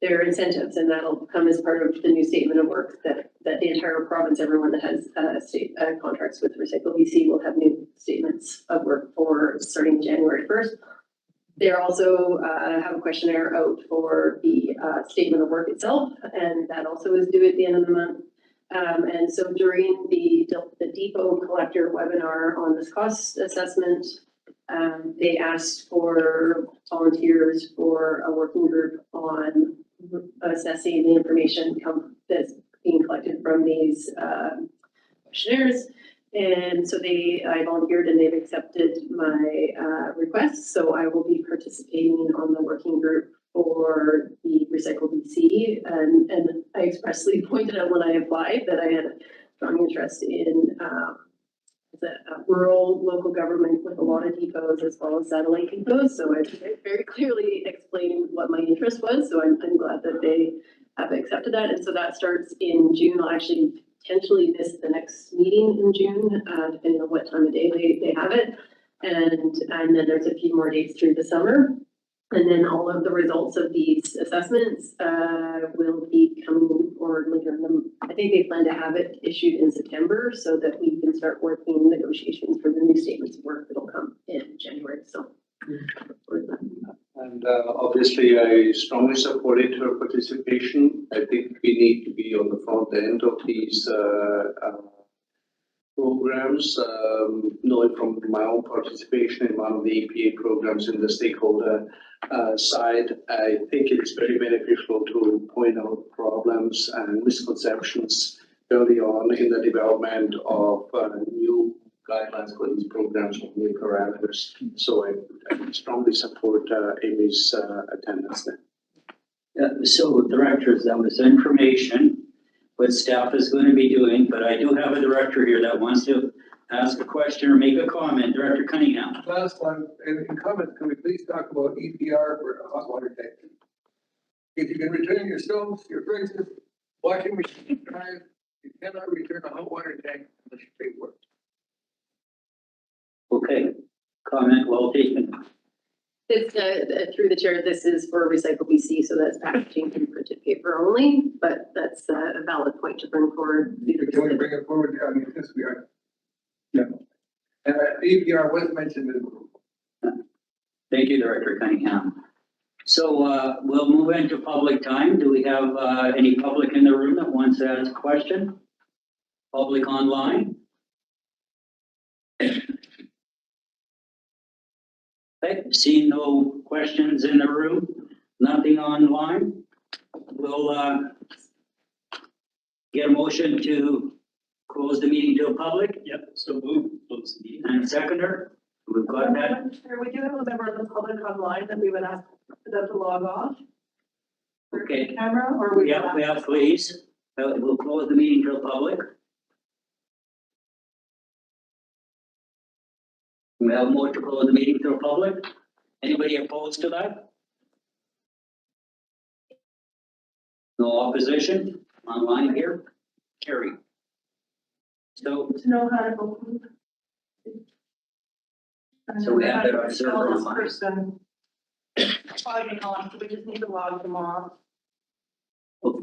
their incentives, and that'll come as part of the new statement of work that the entire province, everyone that has state contracts with Recycle BC will have new statements of work for starting January 1st. They also have a questionnaire out for the statement of work itself, and that also is due at the end of the month. And so during the Depot Collector webinar on this cost assessment, they asked for volunteers for a working group on assessing the information that's being collected from these questionnaires. And so I volunteered and they've accepted my request, so I will be participating on the working group for the Recycle BC. And I expressly pointed out when I applied that I had a strong interest in the rural local government with a lot of depots as well as satellite depots. So I very clearly explained what my interest was. So I'm glad that they have accepted that. And so that starts in June. I'll actually potentially miss the next meeting in June, depending on what time of day they have it. And then there's a few more dates through the summer. And then all of the results of these assessments will be coming forward later in the, I think they plan to have it issued in September so that we can start working negotiations for the new statements of work that'll come in January. So. And obviously, I strongly supported her participation. I think we need to be on the front end of these programs. Knowing from my own participation in one of the EPA programs in the stakeholder side, I think it's very beneficial to point out problems and misconceptions early on in the development of new guidelines for these programs with new parameters. So I strongly support Amy's attendance there. So directors, that was information, what staff is going to be doing, but I do have a director here that wants to ask a question or make a comment. Director Cunningham. Last one, in comments, can we please talk about EPR for a hot water tank? If you can return your stoves, your fridges, washing machine drive, you cannot return a hot water tank unless you pay for it. Okay, comment well taken. It's through the chair, this is for Recycle BC, so that's packaging and printed paper only, but that's a valid point to bring forward. Can we bring it forward? I mean, this we are. Yeah. And EPR was mentioned in. Thank you, Director Cunningham. So we'll move into public time. Do we have any public in the room that wants to ask a question? Public online? Okay, seeing no questions in the room, nothing online. We'll get a motion to close the meeting to the public. Yep, so move, close the meeting. And a seconder, we've got that. We do have a member of the public online that we would ask them to log off. Okay. Camera or Yeah, please. We'll close the meeting to the public. We have more to close the meeting to the public. Anybody opposed to that? No opposition online here? Carry. So. To know how to open. So we have our server online. Person logging on, so we just need to log them off.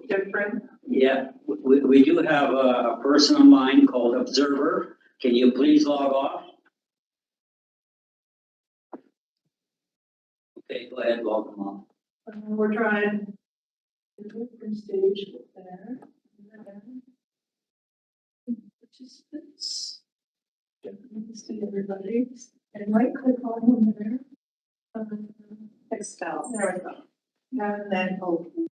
Different. Yeah, we do have a person online called Observer. Can you please log off? Okay, go ahead, log them off. We're trying. Different stage there. Participants. See everybody. And right click on them there. Expel. There we go. And then open.